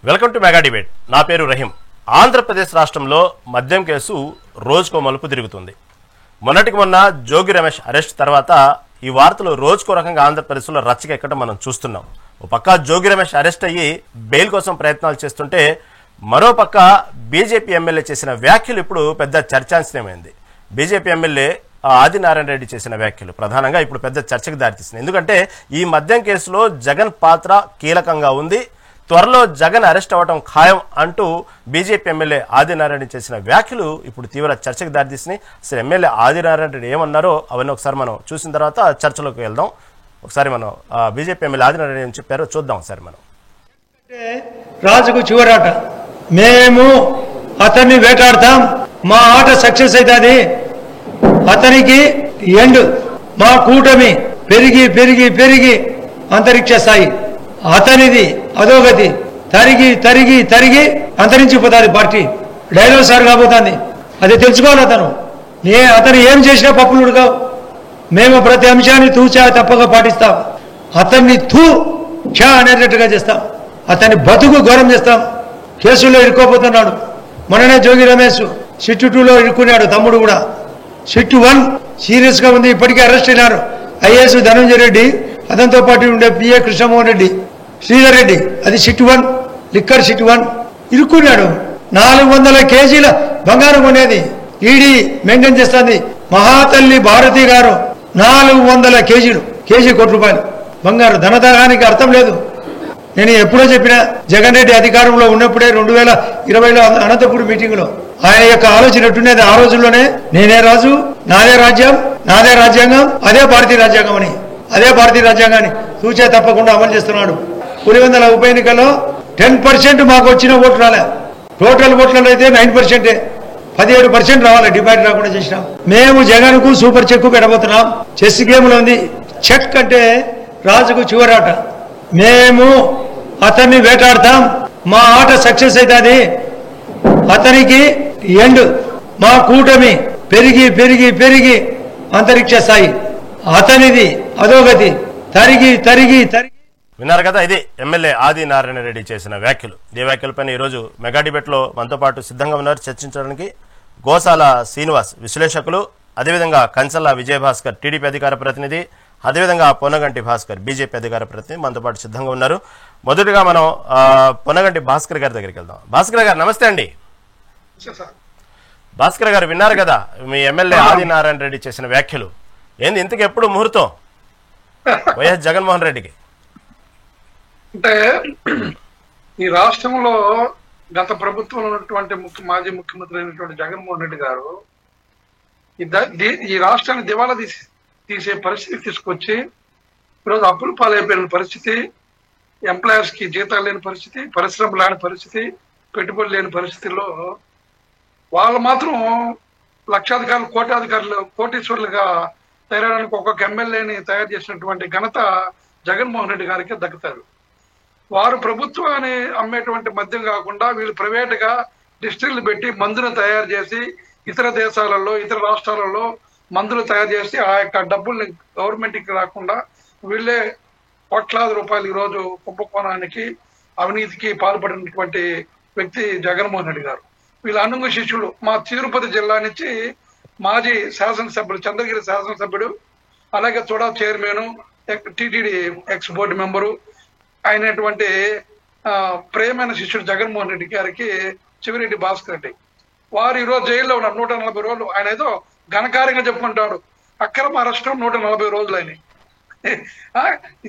Welcome to mega debate. నా పేరు రహీం. ఆంధ్రప్రదేశ్ రాష్ట్రంలో మద్యం కేసు రోజుకో మలుపు తిరుగుతుంది. మొన్నటికి మొన్న జోగి రమేష్ అరెస్ట్ తర్వాత ఈ వార్తలు రోజుకో రకంగా ఆంధ్రప్రదేశ్లో రచ్చకెక్కడం మనం చూస్తున్నాం. ఓ పక్క జోగి రమేష్ అరెస్ట్ అయ్యి బెయిల్ కోసం ప్రయత్నాలు చేస్తుంటే మరోపక్క బీజేపీ ఎమ్మెల్యే చేసిన వ్యాఖ్యలు ఇప్పుడు పెద్ద చర్చాంశనమైంది. బీజేపీ ఎమ్మెల్యే ఆదినారాయణ రెడ్డి చేసిన వ్యాఖ్యలు ప్రధానంగా ఇప్పుడు పెద్ద చర్చకు దారితీస్తుంది. ఎందుకంటే ఈ మద్యం కేసులో జగన్ పాత్ర కీలకంగా ఉంది, త్వరలో జగన్ అరెస్ట్ అవ్వడం ఖాయం అంటూ బీజేపీ ఎమ్మెల్యే ఆదినారాయణ చేసిన వ్యాఖ్యలు ఇప్పుడు తీవ్ర చర్చకు దారితీసినాయి. అసలు ఎమ్మెల్యే ఆదినారాయణ రెడ్డి ఏమన్నారో అవన్నీ ఒకసారి మనం చూసిన తర్వాత చర్చలోకి వెళ్దాం. ఒకసారి మనం బీజేపీ ఎమ్మెల్యే ఆదినారాయణ ఏం చెప్పారో చూద్దాం. ఒకసారి మనం రాజుకు చివరాట, మేము అతన్ని వేటాడతాం, మా ఆట సక్సెస్ అవుతుంది, అతనికి ఎండ్, మా కూటమి పెరిగి పెరిగి పెరిగి అంతరిక్ష స్థాయి, అతనిది అధోగతి, తరిగి తరిగి తరిగి అంతరించిపోతుంది పార్టీ. డైలాగ్ సార్ కాబోతుంది, అది తెలుసుకోవాలి. అతను ఏం చేసినా పప్పులుడు కావు. మేము ప్రతి అంశాన్ని తూచా తప్పగా పాటిస్తాం. అతన్ని చా అనేటట్టుగా చేస్తాం, అతన్ని బతుకు ఘోరం చేస్తాం. కేసుల్లో ఇరుక్కోపోతున్నాడు. మొన్ననే జోగి రమేష్ సిట్టు 2లో ఇరుక్కున్నాడు, తమ్ముడు కూడా. సిట్టు 1 సీరియస్గా ఉంది, ఇప్పటికే అరెస్ట్ అయినారు. ఐఏఎస్ ధనంజయ రెడ్డి, అతనితో పాటు ఉండే పిఏ కృష్ణమోహన్ రెడ్డి, శ్రీధర్ రెడ్డి, అది సిట్టు 1, లిక్కర్ సిట్టు 1 ఇరుక్కున్నాడు. 400 కేజీల బంగారం కొనేది ఈడీ మెయింటైన్ చేస్తుంది. మహాతల్లి భారతి గారు 400 కేజీలు, కేజీ ₹1 బంగారు. ధనదానానికి అర్థం లేదు. నేను ఎప్పుడో చెప్పిన, జగన్ రెడ్డి అధికారంలో ఉన్నప్పుడే 2020లో అనంతపురం మీటింగ్లో ఆయన యొక్క ఆలోచన ఎట్టునేది ఆ రోజుల్లోనే, నేనే రాజు, నాదే రాజ్యం, నాదే రాజ్యాంగం, అదే భారతీయ రాజ్యాంగం అని. అదే భారతీయ రాజ్యాంగాన్ని తూచే తప్పకుండా అమలు చేస్తున్నాడు. పులివెందుల ఉప ఎన్నికల్లో 10% మాకు వచ్చిన ఓట్లు రాలే. టోటల్ ఓట్లలో అయితే 9%, 17% రావాలి. డిబేట్ రాకుండా చేసినాం. మేము జగన్కు సూపర్ చెక్ పెట్టబోతున్నాం. చెస్ గేమ్లో ఉంది. చెక్ అంటే రాజుకు చివరాట, మేము అతన్ని వేటాడతాం, మా ఆట సక్సెస్ అవుతుంది, అతనికి ఎండ్, మా కూటమి పెరిగి పెరిగి పెరిగి అంతరిక్ష స్థాయి, అతనిది అధోగతి, తరిగి తరిగి తరిగి. విన్నారు కదా, ఇది ఎమ్మెల్యే ఆదినారాయణ రెడ్డి చేసిన వ్యాఖ్యలు. ఈ వ్యాఖ్యలపైన ఈరోజు మెగా డిబేట్లో మనతో పాటు సిద్ధంగా ఉన్నారు చర్చించడానికి గోసాల శ్రీనివాస్ విశ్లేషకులు, అదేవిధంగా కంచల్ల విజయభాస్కర్ టీడీపీ అధికార ప్రతినిధి, అదేవిధంగా పొన్నగంటి భాస్కర్ బీజేపీ అధికార ప్రతినిధి మనతో పాటు సిద్ధంగా ఉన్నారు. మొదటిగా మనం పొన్నగంటి భాస్కర్ గారి దగ్గరికి వెళ్దాం. భాస్కర్ గారు నమస్తే అండి. భాస్కర్ గారు విన్నారు కదా మీ ఎమ్మెల్యే ఆదినారాయణ రెడ్డి చేసిన వ్యాఖ్యలు. ఏంది ఇంతకు ఎప్పుడు ముహూర్తం వైఎస్ జగన్మోహన్ రెడ్డికి? అంటే ఈ రాష్ట్రంలో గత ప్రభుత్వంలో ఉన్నటువంటి మాజీ ముఖ్యమంత్రి అయినటువంటి జగన్మోహన్ రెడ్డి గారు ఈ రాష్ట్రాన్ని దివాలా తీసే పరిస్థితి తీసుకొచ్చి ఈరోజు అప్పులు పాలైపోయిన పరిస్థితి, ఎంప్లాయర్స్ కి జీతాలు లేని పరిస్థితి, పరిశ్రమలు లేని పరిస్థితి, పెట్టుబడులు లేని పరిస్థితుల్లో వాళ్ళు మాత్రం లక్షాధికారులు, కోటాధికారులు, కోటీశ్వరులుగా తయారడానికి ఒక్కొక్క ఎమ్మెల్యేని తయారు చేసినటువంటి ఘనత జగన్మోహన్ రెడ్డి గారికి దక్కుతారు. వారు ప్రభుత్వాన్ని అమ్మేటువంటి మద్యం కాకుండా వీళ్ళు ప్రైవేటుగా డిస్టిల్లు పెట్టి మందును తయారు చేసి ఇతర దేశాలలో, ఇతర రాష్ట్రాలలో మందులు తయారు చేసి ఆ యొక్క డబ్బుల్ని గవర్నమెంట్కి రాకుండా వీళ్ళే కోట్లాది రూపాయలు ఈరోజు కుంభకోణానికి, అవినీతికి పాల్పడినటువంటి వ్యక్తి జగన్మోహన్ రెడ్డి గారు. వీళ్ళ అనుంగు శిష్యులు మా తిరుపతి జిల్లా నుంచి మాజీ శాసనసభ్యుడు, చంద్రగిరి శాసనసభ్యుడు, అలాగే చూడా chairman, TTD X board member అయినటువంటి ప్రేమైన శిష్యుడు జగన్మోహన్ రెడ్డి గారికి చివిరెడ్డి భాస్కర్ రెడ్డి. వారు ఈరోజు జైల్లో ఉన్నారు 140 రోజులు. ఆయన ఏదో ఘనకార్యంగా చెప్పుకుంటాడు, అక్రమ అరెస్టు 140 రోజులు అని.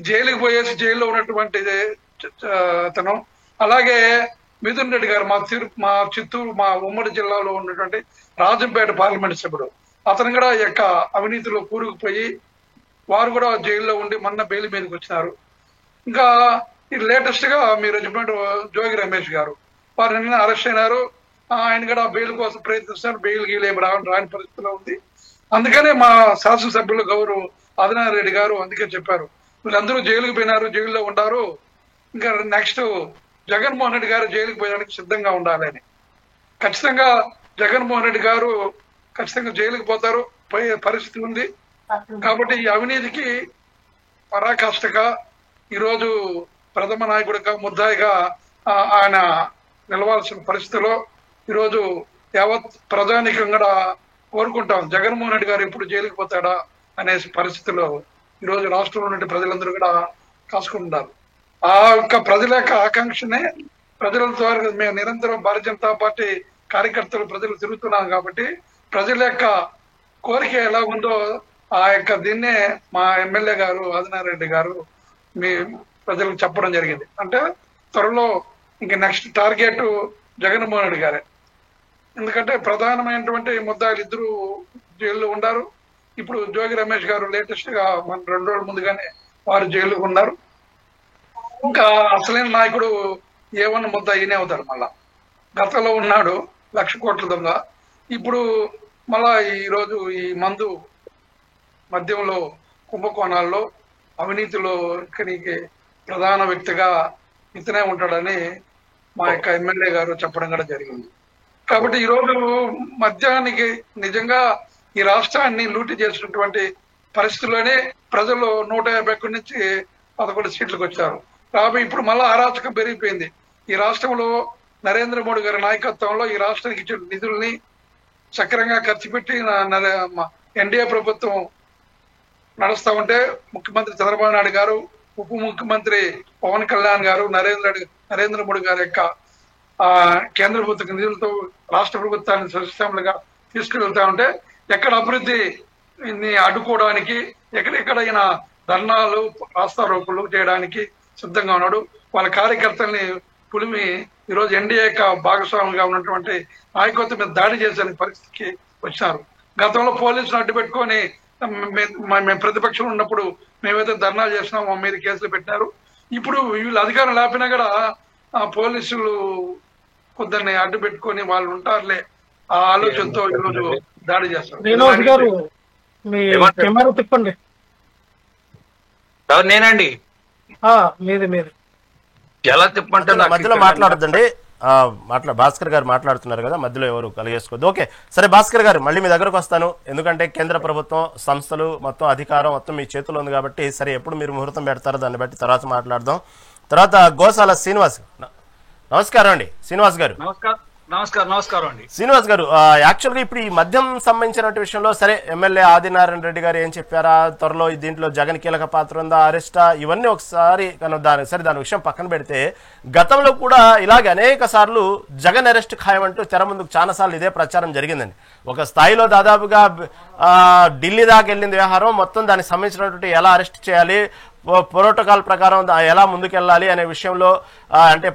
జైలుకి పోయేసి జైల్లో ఉన్నటువంటి అతను. అలాగే మిథున్ రెడ్డి గారు మా చిత్తూరు, మా ఉమ్మడి జిల్లాలో ఉన్నటువంటి రాజంపేట పార్లమెంట్ సభ్యుడు, అతను కూడా ఈ యొక్క అవినీతిలో కూరుకుపోయి వారు కూడా జైల్లో ఉండి మొన్న బెయిల్ మీదకి వచ్చినారు. ఇంకా లేటెస్ట్ గా మీరు చెప్పినట్టు జోగి రమేష్ గారు, వారు నిన్న అరెస్ట్ అయినారు. ఆయన కూడా బెయిల్ కోసం ప్రయత్నిస్తున్నారు. బెయిల్ గీలు ఏమి రాని పరిస్థితిలో ఉంది. అందుకనే మా శాసనసభ్యులు గౌరవ్ ఆదినారాయణ రెడ్డి గారు అందుకే చెప్పారు, వీళ్ళందరూ జైలుకి పోయినారు, జైల్లో ఉంటారు, ఇంకా నెక్స్ట్ జగన్మోహన్ రెడ్డి గారు జైలుకి పోయడానికి సిద్ధంగా ఉండాలని. ఖచ్చితంగా జగన్మోహన్ రెడ్డి గారు ఖచ్చితంగా జైలుకి పోయే పరిస్థితి ఉంది. కాబట్టి ఈ అవినీతికి పరాకాష్ఠగా ఈరోజు ప్రథమ నాయకుడిగా, ముద్దాయిగా ఆయన నిలవాల్సిన పరిస్థితిలో ఈరోజు యావత్ ప్రజానికం కూడా కోరుకుంటాం జగన్మోహన్ రెడ్డి గారు ఎప్పుడు జైలుకి పోతాడా అనే పరిస్థితిలో ఈరోజు రాష్ట్రంలో ఉన్న ప్రజలందరూ కూడా కాసుకుంటున్నారు. ఆ యొక్క ప్రజల యొక్క ఆకాంక్షనే ప్రజల ద్వారా మేము నిరంతరం భారతీయ జనతా పార్టీ కార్యకర్తలు ప్రజలు తిరుగుతున్నాం కాబట్టి ప్రజల యొక్క కోరిక ఎలా ఉందో ఆ యొక్క దీన్నే మా ఎమ్మెల్యే గారు ఆదినారెడ్డి గారు మీ ప్రజలకు చెప్పడం జరిగింది. అంటే త్వరలో ఇంక నెక్స్ట్ టార్గెట్ జగన్మోహన్ రెడ్డి గారే. ఎందుకంటే ప్రధానమైనటువంటి ముద్దాయిలు ఇద్దరు జైల్లో ఉన్నారు. ఇప్పుడు జోగి రమేష్ గారు లేటెస్ట్ గా మన 2 రోజుల ముందుగానే వారు జైల్లో ఉన్నారు. ఇంకా అసలైన నాయకుడు ఏమన్నా ముద్ద ఈయనే అవుతాడు. మళ్ళా గతంలో ఉన్నాడు 1,00,000 కోట్ల దొంగ. ఇప్పుడు మళ్ళా ఈరోజు ఈ మద్యంలో కుంభకోణాల్లో అవినీతిలో ఇక్కడికి ప్రధాన వ్యక్తిగా ఇతనే ఉంటాడని మా యొక్క ఎమ్మెల్యే గారు చెప్పడం కూడా జరిగింది. కాబట్టి ఈరోజు మద్యానికి నిజంగా ఈ రాష్ట్రాన్ని లూటీ చేసినటువంటి పరిస్థితుల్లోనే ప్రజలు 151 నుంచి 11 సీట్లకు వచ్చారు. కాబట్టి ఇప్పుడు మళ్ళా అరాచకం పెరిగిపోయింది. ఈ రాష్ట్రంలో నరేంద్ర మోడీ గారి నాయకత్వంలో ఈ రాష్ట్రానికి ఇచ్చిన నిధుల్ని సక్రమంగా ఖర్చు పెట్టి ఎన్డీఏ ప్రభుత్వం నడుస్తూ ఉంటే ముఖ్యమంత్రి చంద్రబాబు నాయుడు గారు, ఉప ముఖ్యమంత్రి పవన్ కళ్యాణ్ గారు, నరేంద్ర మోడీ గారి యొక్క కేంద్ర ప్రభుత్వ నిధులతో రాష్ట్ర ప్రభుత్వాన్ని సస్యశ్యామలుగా తీసుకువెళ్తా ఉంటే ఎక్కడ అభివృద్ధిని అడ్డుకోవడానికి ఎక్కడెక్కడైనా ధర్నాలు రాస్తారోకులు చేయడానికి సిద్ధంగా ఉన్నాడు. వాళ్ళ కార్యకర్తల్ని పులిమి ఈరోజు ఎన్డీఏ భాగస్వామిగా ఉన్నటువంటి నాయకత్వం మీద దాడి చేసే పరిస్థితికి వచ్చినారు. గతంలో పోలీసులు అడ్డు పెట్టుకొని మేము ప్రతిపక్షం ఉన్నప్పుడు మేమైతే ధర్నాలు చేసినామో మీద కేసులు పెట్టినారు. ఇప్పుడు వీళ్ళు అధికారం లేపినా కూడా పోలీసులు కొందరిని అడ్డు పెట్టుకొని వాళ్ళు ఉంటారులే ఆ ఆలోచనతో ఈరోజు దాడి చేస్తారు. తిప్పండి. నేనండి మీది ఎలా తిప్పంటే మధ్యలో మాట్లాడద్దండి. భాస్కర్ గారు మాట్లాడుతున్నారు కదా, మధ్యలో ఎవరు కలిగేసుకోవద్దు. ఓకే సరే భాస్కర్ గారు, మళ్ళీ మీ దగ్గరకు వస్తాను. ఎందుకంటే కేంద్ర ప్రభుత్వం సంస్థలు మొత్తం అధికారం మొత్తం మీ చేతిలో ఉంది కాబట్టి సరే ఎప్పుడు మీరు ముహూర్తం పెడతారో దాన్ని బట్టి తర్వాత మాట్లాడదాం. తర్వాత గోసాల శ్రీనివాస్, నమస్కారం అండి. శ్రీనివాస్ గారు నమస్కారం అండి. శ్రీనివాస్ గారు, యాక్చువల్గా ఇప్పుడు ఈ మద్యం సంబంధించిన విషయంలో సరే ఎమ్మెల్యే ఆదినారాయణ రెడ్డి గారు ఏం చెప్పారా, త్వరలో దీంట్లో జగన్ కీలక పాత్ర ఉందా, అరెస్టా, ఇవన్నీ ఒకసారి దాని విషయం పక్కన పెడితే గతంలో కూడా ఇలాగే అనేక సార్లు జగన్ అరెస్ట్ ఖాయమంటూ తెర ముందుకు చాలా సార్లు ఇదే ప్రచారం జరిగిందండి. ఒక స్థాయిలో దాదాపుగా ఢిల్లీ దాకా వెళ్ళింది వ్యవహారం. మొత్తం దానికి సంబంధించినటువంటి ఎలా అరెస్ట్ చేయాలి, ప్రోటోకాల్ ప్రకారం ఎలా ముందుకెళ్ళాలి అనే విషయంలో అంటే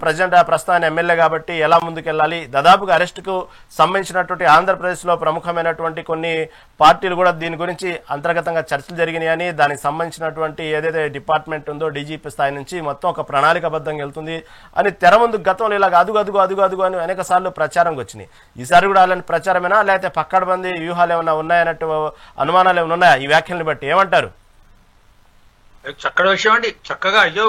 ప్రస్తుతం ఎమ్మెల్యే కాబట్టి ఎలా ముందుకెళ్ళాలి, దాదాపుగా అరెస్టుకు సంబంధించినటువంటి ఆంధ్రప్రదేశ్లో ప్రముఖమైనటువంటి కొన్ని పార్టీలు కూడా దీని గురించి అంతర్గతంగా చర్చలు జరిగినాయని, దానికి సంబంధించినటువంటి ఏదైతే డిపార్ట్మెంట్ ఉందో డీజీపీ స్థాయి నుంచి మొత్తం ఒక ప్రణాళికబద్ధంగా వెళ్తుంది అని తెర ముందు గతంలో ఇలాగ అదుగు అని అనేక సార్లు ప్రచారంకి వచ్చినాయి. ఈసారి కూడా అలాంటి ప్రచారమేనా, లేకపోతే పక్కడబంది వ్యూహాలు ఏమైనా ఉన్నాయన్నట్టు అనుమానాలు ఏమైనా ఉన్నాయా ఈ వ్యాఖ్యలను బట్టి, ఏమంటారు? చక్కటి విషయం అండి. చక్కగా అయ్యో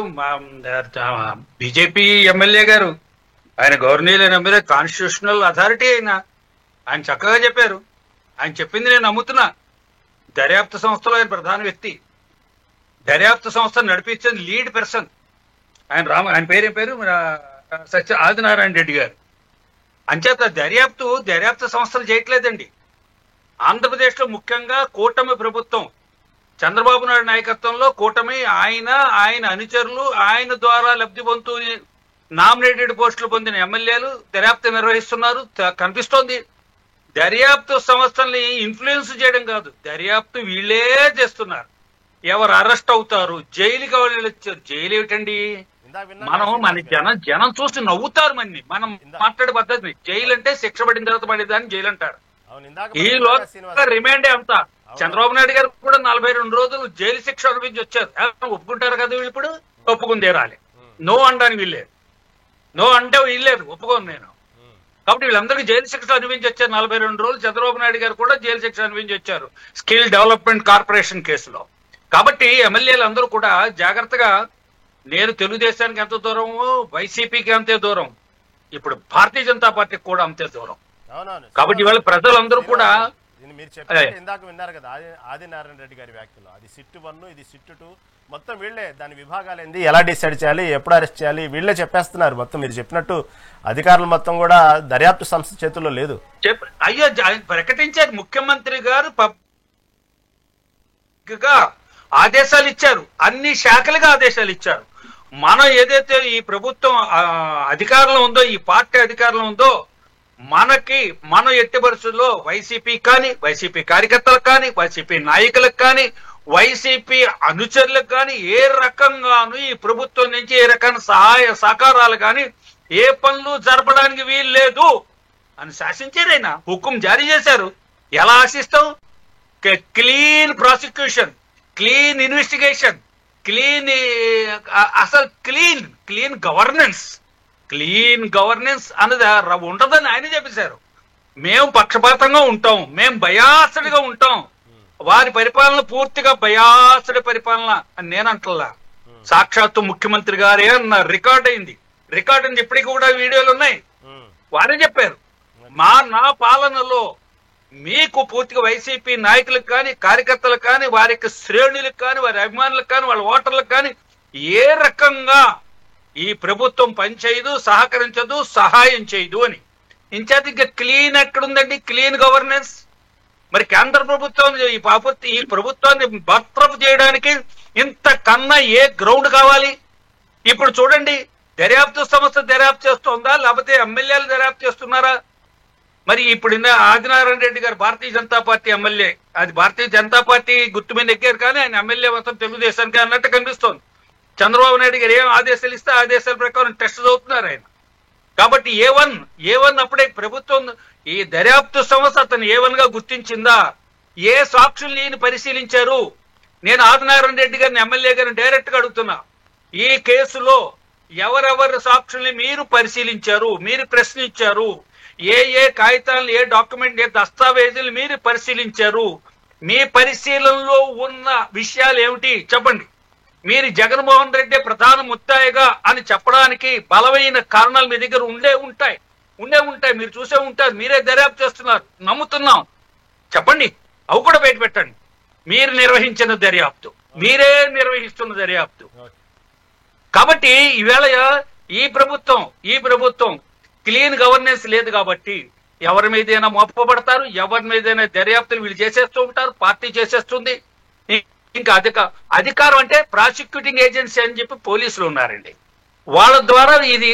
బీజేపీ ఎమ్మెల్యే గారు, ఆయన గవర్నర్ ఎమ్మెల్యే, కాన్స్టిట్యూషనల్ అథారిటీ ఆయన చక్కగా చెప్పారు. ఆయన చెప్పింది నేను నమ్ముతున్నా. దర్యాప్తు సంస్థలో ఆయన ప్రధాన వ్యక్తి, దర్యాప్తు సంస్థ నడిపించిన లీడ్ పర్సన్ ఆయన పేరు ఆదినారాయణ రెడ్డి గారు. అంచేత దర్యాప్తు సంస్థలు చేయట్లేదండి. ఆంధ్రప్రదేశ్ లో ముఖ్యంగా కూటమి ప్రభుత్వం, చంద్రబాబు నాయుడు నాయకత్వంలో కూటమి, ఆయన అనుచరులు, ఆయన ద్వారా లబ్ధి పొందుతూ నామినేటెడ్ పోస్టులు పొందిన ఎమ్మెల్యేలు దర్యాప్తు నిర్వహిస్తున్నారు కనిపిస్తోంది. దర్యాప్తు సంస్థల్ని ఇన్ఫ్లుయెన్స్ చేయడం కాదు, దర్యాప్తు వీళ్ళే చేస్తున్నారు. ఎవరు అరెస్ట్ అవుతారు, జైలుకి వాళ్ళు వచ్చారు. జైలు ఏమిటండి, మన జనం చూసి నవ్వుతారు. మనం మాట్లాడే పద్ధతి జైలు అంటే శిక్ష పడిన తర్వాత పడేదాన్ని జైలు అంటారు. ఈ లోక రిమాండే అంతా. చంద్రబాబు నాయుడు గారు కూడా 42 రోజులు జైలు శిక్ష అనుభవించి వచ్చారు. ఒప్పుకుంటారు కదా వీళ్ళు, ఇప్పుడు ఒప్పుకుని తీరాలి. నో అనడానికి వీల్లేదు, నో అంటే వీల్లేదు, ఒప్పుకోను నేను. కాబట్టి వీళ్ళందరికీ జైలు శిక్ష అనుభవించి వచ్చారు. 42 రోజులు చంద్రబాబు నాయుడు గారు కూడా జైలు శిక్ష అనుభవించి వచ్చారు స్కిల్ డెవలప్మెంట్ కార్పొరేషన్ కేసులో. కాబట్టి ఎమ్మెల్యేలు అందరూ కూడా జాగ్రత్తగా, నేను తెలుగుదేశానికి ఎంత దూరమో వైసీపీకి అంతే దూరం, ఇప్పుడు భారతీయ జనతా పార్టీకి కూడా అంతే దూరం. కాబట్టి ఇవాళ ప్రజలందరూ కూడా మీరు చెప్పినట్టు ఇందాక విన్నారు కదా ఆదినారాయణ రెడ్డి గారి వ్యాఖ్యలు, అది సిట్టు 1 ఇది సిట్టు 2 మొత్తం వీళ్ళే దాని విభాగాలు ఏంది, ఎలా డిసైడ్ చేయాలి, ఎప్పుడు అరెస్ట్ చేయాలి, వీళ్ళే చెప్పేస్తున్నారు మొత్తం. మీరు చెప్పినట్టు అధికారులు మొత్తం కూడా దర్యాప్తు సంస్థ చేతుల్లో లేదు. అయ్యో ప్రకటించారు ముఖ్యమంత్రి గారు, ఆదేశాలు ఇచ్చారు, అన్ని శాఖలుగా ఆదేశాలు ఇచ్చారు. మనం ఏదైతే ఈ ప్రభుత్వం అధికారంలో ఉందో, ఈ పార్టీ అధికారంలో ఉందో, మనం ఎట్టి పరిస్థితుల్లో వైసీపీ కానీ, వైసీపీ కార్యకర్తలకు కానీ, వైసీపీ నాయకులకు కానీ, వైసీపీ అనుచరులకు కానీ ఏ రకంగాను ఈ ప్రభుత్వం నుంచి ఏ రకమైన సహాయ సహకారాలు కానీ ఏ పనులు జరపడానికి వీలు లేదు అని శాసించారు. ఆయన హుకుం జారీ చేశారు. ఎలా ఆశిస్తాం? క్లీన్ ప్రాసిక్యూషన్, క్లీన్ ఇన్వెస్టిగేషన్, అసలు క్లీన్ గవర్నెన్స్ అన్నది ఉండదని ఆయన చెప్పేశారు. మేము పక్షపాతంగా ఉంటాం, మేము బయాస్డ్గా ఉంటాం, వారి పరిపాలన పూర్తిగా బయాస్డ్ పరిపాలన అని నేను అంటలా. సాక్షాత్తు ముఖ్యమంత్రి గారే అన్నారు. రికార్డ్ అయింది ఇప్పటికి కూడా వీడియోలు ఉన్నాయి. వారే చెప్పారు, నా పాలనలో మీకు పూర్తిగా వైసీపీ నాయకులకు కానీ, కార్యకర్తలకు కానీ, వారి యొక్క శ్రేణులకు కానీ, వారి అభిమానులకు కానీ, వాళ్ళ ఓటర్లకు కానీ ఏ రకంగా ఈ ప్రభుత్వం పనిచేయదు, సహకరించదు, సహాయం చేయదు అని. ఇంచేత ఇంకా క్లీన్ ఎక్కడుందండి? Clean governance. మరి కేంద్ర ప్రభుత్వం ఈ ప్రభుత్వాన్ని బర్తరఫ్ చేయడానికి ఇంతకన్నా ఏ గ్రౌండ్ కావాలి? ఇప్పుడు చూడండి, దర్యాప్తు సంస్థ దర్యాప్తు చేస్తోందా, లేకపోతే ఎమ్మెల్యేలు దర్యాప్తు చేస్తున్నారా? మరి ఇప్పుడు ఆదినారాయణ రెడ్డి గారు భారతీయ జనతా పార్టీ ఎమ్మెల్యే, అది భారతీయ జనతా పార్టీ గుర్తు మీద ఎక్కారు కానీ ఆయన ఎమ్మెల్యే మొత్తం తెలుగుదేశానికి అన్నట్టు కనిపిస్తోంది. చంద్రబాబు నాయుడు గారు ఏం ఆదేశాలు ఇస్తే ఆదేశాల ప్రకారం టెస్ట్ చదువుతున్నారు ఆయన. కాబట్టి ఏ1 అప్పుడే ప్రభుత్వం ఈ దర్యాప్తు సంస్థ అతను A1 గా గుర్తించిందా? ఏ సాక్షుల్ని ఈయన పరిశీలించారు? నేను ఆదినారాయణ రెడ్డి గారిని ఎమ్మెల్యే గారిని డైరెక్ట్ గా అడుగుతున్నా, ఈ కేసులో ఎవరెవరి సాక్షుల్ని మీరు పరిశీలించారు, మీరు ప్రశ్నించారు, ఏ కాగితాలను, ఏ డాక్యుమెంట్, ఏ దస్తావేజులు మీరు పరిశీలించారు, మీ పరిశీలనలో ఉన్న విషయాలు ఏమిటి చెప్పండి. మీరు జగన్మోహన్ రెడ్డి ప్రధాన ముత్తాయిగా అని చెప్పడానికి బలమైన కారణాలు మీ దగ్గర ఉండే ఉంటాయి. మీరు చూసే ఉంటారు. మీరే దర్యాప్తు చేస్తున్నారు, నమ్ముతున్నాం. చెప్పండి, అవి కూడా బయట పెట్టండి. మీరు నిర్వహించిన దర్యాప్తు, మీరే నిర్వహిస్తున్న దర్యాప్తు. కాబట్టి ఈవేళ ఈ ప్రభుత్వం క్లీన్ గవర్నెన్స్ లేదు కాబట్టి ఎవరి మీదైనా మోపబడతారు, ఎవరి మీదైనా దర్యాప్తులు వీళ్ళు చేసేస్తూ ఉంటారు, పార్టీ చేసేస్తుంది. ఇంకా అధికారం అంటే ప్రాసిక్యూటింగ్ ఏజెన్సీ అని చెప్పి పోలీసులు ఉన్నారండి. వాళ్ళ ద్వారా ఇది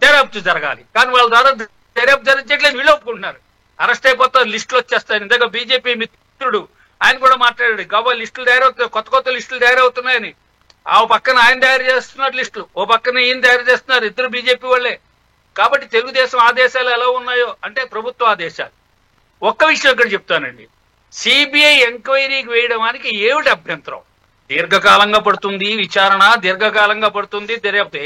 దర్యాప్తు జరగాలి, కానీ వాళ్ళ ద్వారా దర్యాప్తు జరిగించట్లేదు. వీళ్ళు ఒప్పుకుంటున్నారు. అరెస్ట్ అయిపోతారు, లిస్టులు వచ్చేస్తాయి. ఇందాక బీజేపీ మిత్రుడు ఆయన కూడా మాట్లాడాడు, గవ లిస్టులు తయారవుతున్నాయి, కొత్త లిస్టులు తయారవుతున్నాయని. ఆ పక్కన ఆయన తయారు చేస్తున్నారు లిస్టులు, ఓ పక్కన ఈయన తయారు చేస్తున్నారు. ఇద్దరు బీజేపీ వాళ్ళే. కాబట్టి తెలుగుదేశం ఆదేశాలు ఎలా ఉన్నాయో అంటే ప్రభుత్వ ఆదేశాలు. ఒక్క విషయం ఇక్కడ చెప్తానండి, సిబిఐ ఎంక్వైరీకి వేయడానికి ఏమిటి అభ్యంతరం? దీర్ఘకాలంగా పడుతుంది విచారణ, దీర్ఘకాలంగా పడుతుంది దర్యాప్తు.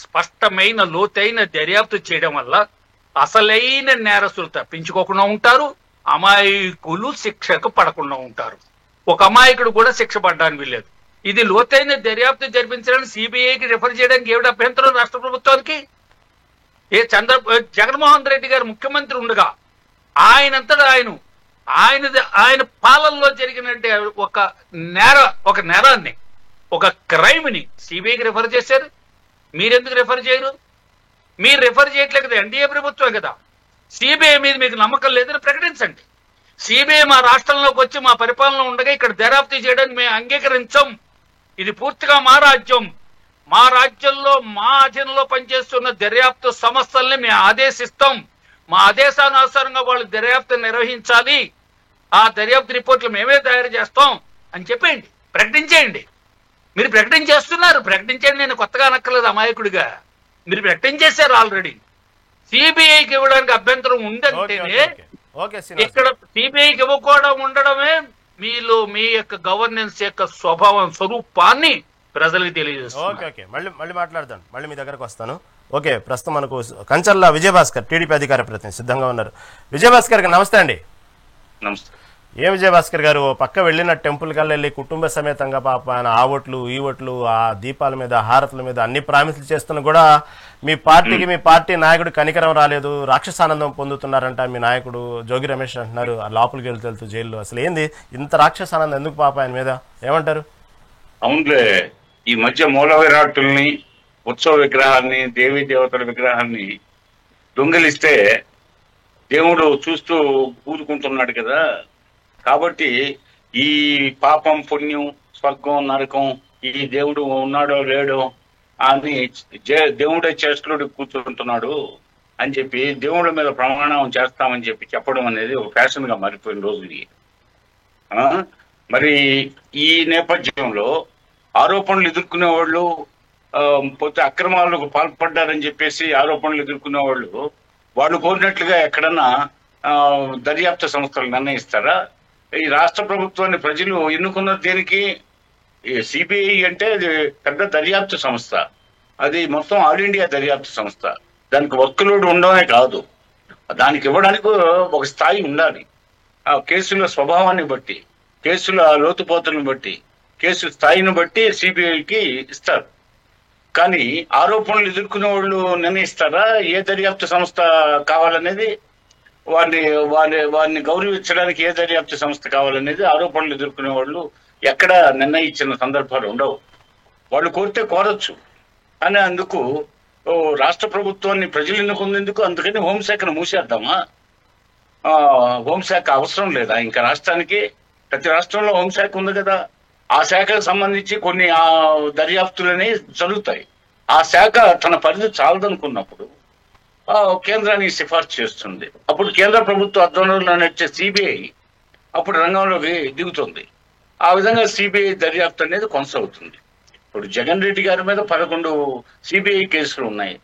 స్పష్టమైన లోతైన దర్యాప్తు చేయడం వల్ల అసలైన నేరస్తులు తప్పించుకోకుండా ఉంటారు, అమాయకులు శిక్షకు పడకుండా ఉంటారు. ఒక అమాయకుడు కూడా శిక్ష పడడానికి వీల్లేదు. ఇది లోతైన దర్యాప్తు జరిపించడానికి సిబిఐకి రిఫర్ చేయడానికి ఏమిటి అభ్యంతరం రాష్ట్ర ప్రభుత్వానికి? జగన్మోహన్ రెడ్డి గారు ముఖ్యమంత్రి ఉండగా ఆయనంతటా ఆయన పాలనలో జరిగినట్టే ఒక నేరాన్ని, ఒక క్రైమ్ని సిబిఐకి రిఫర్ చేశారు. మీరెందుకు రిఫర్ చేయరు? మీరు రిఫర్ చేయట్లేదు కదా, ఎన్డీఏ ప్రభుత్వం కదా. సిబిఐ మీద మీకు నమ్మకం లేదని ప్రకటించండి. సిబిఐ మా రాష్ట్రంలోకి వచ్చి మా పరిపాలన ఉండగా ఇక్కడ దర్యాప్తు చేయడానికి మేము అంగీకరించం. ఇది పూర్తిగా మా రాజ్యం. మా రాజ్యంలో మా అధీనంలో పనిచేస్తున్న దర్యాప్తు సంస్థల్ని మేము ఆదేశిస్తాం. మా ఆదేశానుసారంగా వాళ్ళు దర్యాప్తు నిర్వహించాలి. ఆ దర్యాప్తు రిపోర్ట్లు మేమే తయారు చేస్తాం అని చెప్పండి, ప్రకటించేయండి. మీరు ప్రకటించేస్తున్నారు, ప్రకటించండి. నేను కొత్తగా అనక్కర్లేదు అమాయకుడిగా, మీరు ప్రకటించేశారు ఆల్రెడీ. సిబిఐకి ఇవ్వడానికి అభ్యంతరం ఉందంటేనే ఇక్కడ సిబిఐకి ఇవ్వకుండా ఉండడమే మీలో మీ యొక్క గవర్నెన్స్ యొక్క స్వరూపాన్ని ప్రజలకు తెలియజేస్తారు. ఓకే, మళ్ళీ మాట్లాడతాను, మళ్ళీ మీ దగ్గరకు వస్తాను. ఓకే, ప్రస్తుతం మనకు కంచర్ల విజయభాస్కర్ టీడీపీ అధికార ప్రతినిధి సిద్ధంగా ఉన్నారు. విజయభాస్కర్ గారు నమస్తే అండి. నమస్తే. ఏ విజయభాస్కర్ గారు, ఓ పక్క వెళ్ళిన టెంపుల్ కల్లా వెళ్ళి కుటుంబ సమేతంగా పాప ఆయన ఆ ఓట్లు ఈ ఓట్లు ఆ దీపాల మీద హారతుల మీద అన్ని ప్రామిసులు చేస్తున్నా కూడా మీ పార్టీకి మీ పార్టీ నాయకుడు కనికరం రాలేదు, రాక్షసానందం పొందుతున్నారంట మీ నాయకుడు జోగి రమేష్ అంటున్నారు లోపలికి వెళ్తూ జైల్లో. అసలు ఏంది ఇంత రాక్షసానందం ఎందుకు పాప ఆయన మీద, ఏమంటారు? అవునులే, ఈ మధ్య మూల విరాట్టుల్ని, ఉత్సవ విగ్రహాల్ని, దేవీ దేవతల విగ్రహాల్ని దొంగిలిస్తే దేవుడు చూస్తూ ఊరుకుంటున్నాడు కదా. కాబట్టి ఈ పాపం పుణ్యం స్వర్గం నరకం ఈ దేవుడు ఉన్నాడో లేడో అని దేవుడే చేష్టలుడు కూర్చుంటున్నాడు అని చెప్పి దేవుడి మీద ప్రమాణం చేస్తామని చెప్పడం అనేది ఒక ఫ్యాషన్ గా మారిపోయిన రోజు ఇది. మరి ఈ నేపథ్యంలో ఆరోపణలు ఎదుర్కొనే వాళ్ళు, పోతే అక్రమాలకు పాల్పడ్డారని చెప్పేసి ఆరోపణలు ఎదుర్కొనే వాళ్ళు కోరినట్లుగా ఎక్కడన్నా దర్యాప్తు సంస్థలు నిర్ణయిస్తారా? ఈ రాష్ట్ర ప్రభుత్వాన్ని ప్రజలు ఎన్నుకున్నది దేనికి? సిబిఐ అంటే అది పెద్ద దర్యాప్తు సంస్థ, అది మొత్తం ఆల్ ఇండియా దర్యాప్తు సంస్థ. దానికి వర్క్ లోడ్ ఉండడమే కాదు, దానికి ఇవ్వడానికి ఒక స్థాయి ఉండాలి. ఆ కేసుల స్వభావాన్ని బట్టి, కేసుల లోతుపోతులను బట్టి, కేసు స్థాయిని బట్టి సిబిఐకి ఇస్తారు. కానీ ఆరోపణలు ఎదుర్కొనే వాళ్ళు నిర్ణయిస్తారా ఏ దర్యాప్తు సంస్థ కావాలనేది? వారిని గౌరవించడానికి ఏ దర్యాప్తు సంస్థ కావాలనేది ఆరోపణలు ఎదుర్కొనే వాళ్ళు ఎక్కడ నిర్ణయించిన సందర్భాలు ఉండవు. వాళ్ళు కోరితే కోరచ్చు, కానీ అందుకు రాష్ట్ర ప్రభుత్వాన్ని ప్రజలు ఎన్నుకునేందుకు అందుకని హోంశాఖను మూసేద్దామా? హోంశాఖ అవసరం లేదా ఇంకా రాష్ట్రానికి? ప్రతి రాష్ట్రంలో హోంశాఖ ఉంది కదా. ఆ శాఖకు సంబంధించి కొన్ని దర్యాప్తులని జరుగుతాయి. ఆ శాఖ తన పరిధి చాలదనుకున్నప్పుడు కేంద్రానికి సిఫార్సు చేస్తుంది. అప్పుడు కేంద్ర ప్రభుత్వ ఆధ్వర్యంలో నడిచే సిబిఐ అప్పుడు రంగంలోకి దిగుతుంది. ఆ విధంగా సిబిఐ దర్యాప్తు అనేది కొనసాగుతుంది. ఇప్పుడు జగన్ రెడ్డి గారి మీద 11 సిబిఐ కేసులు ఉన్నాయి,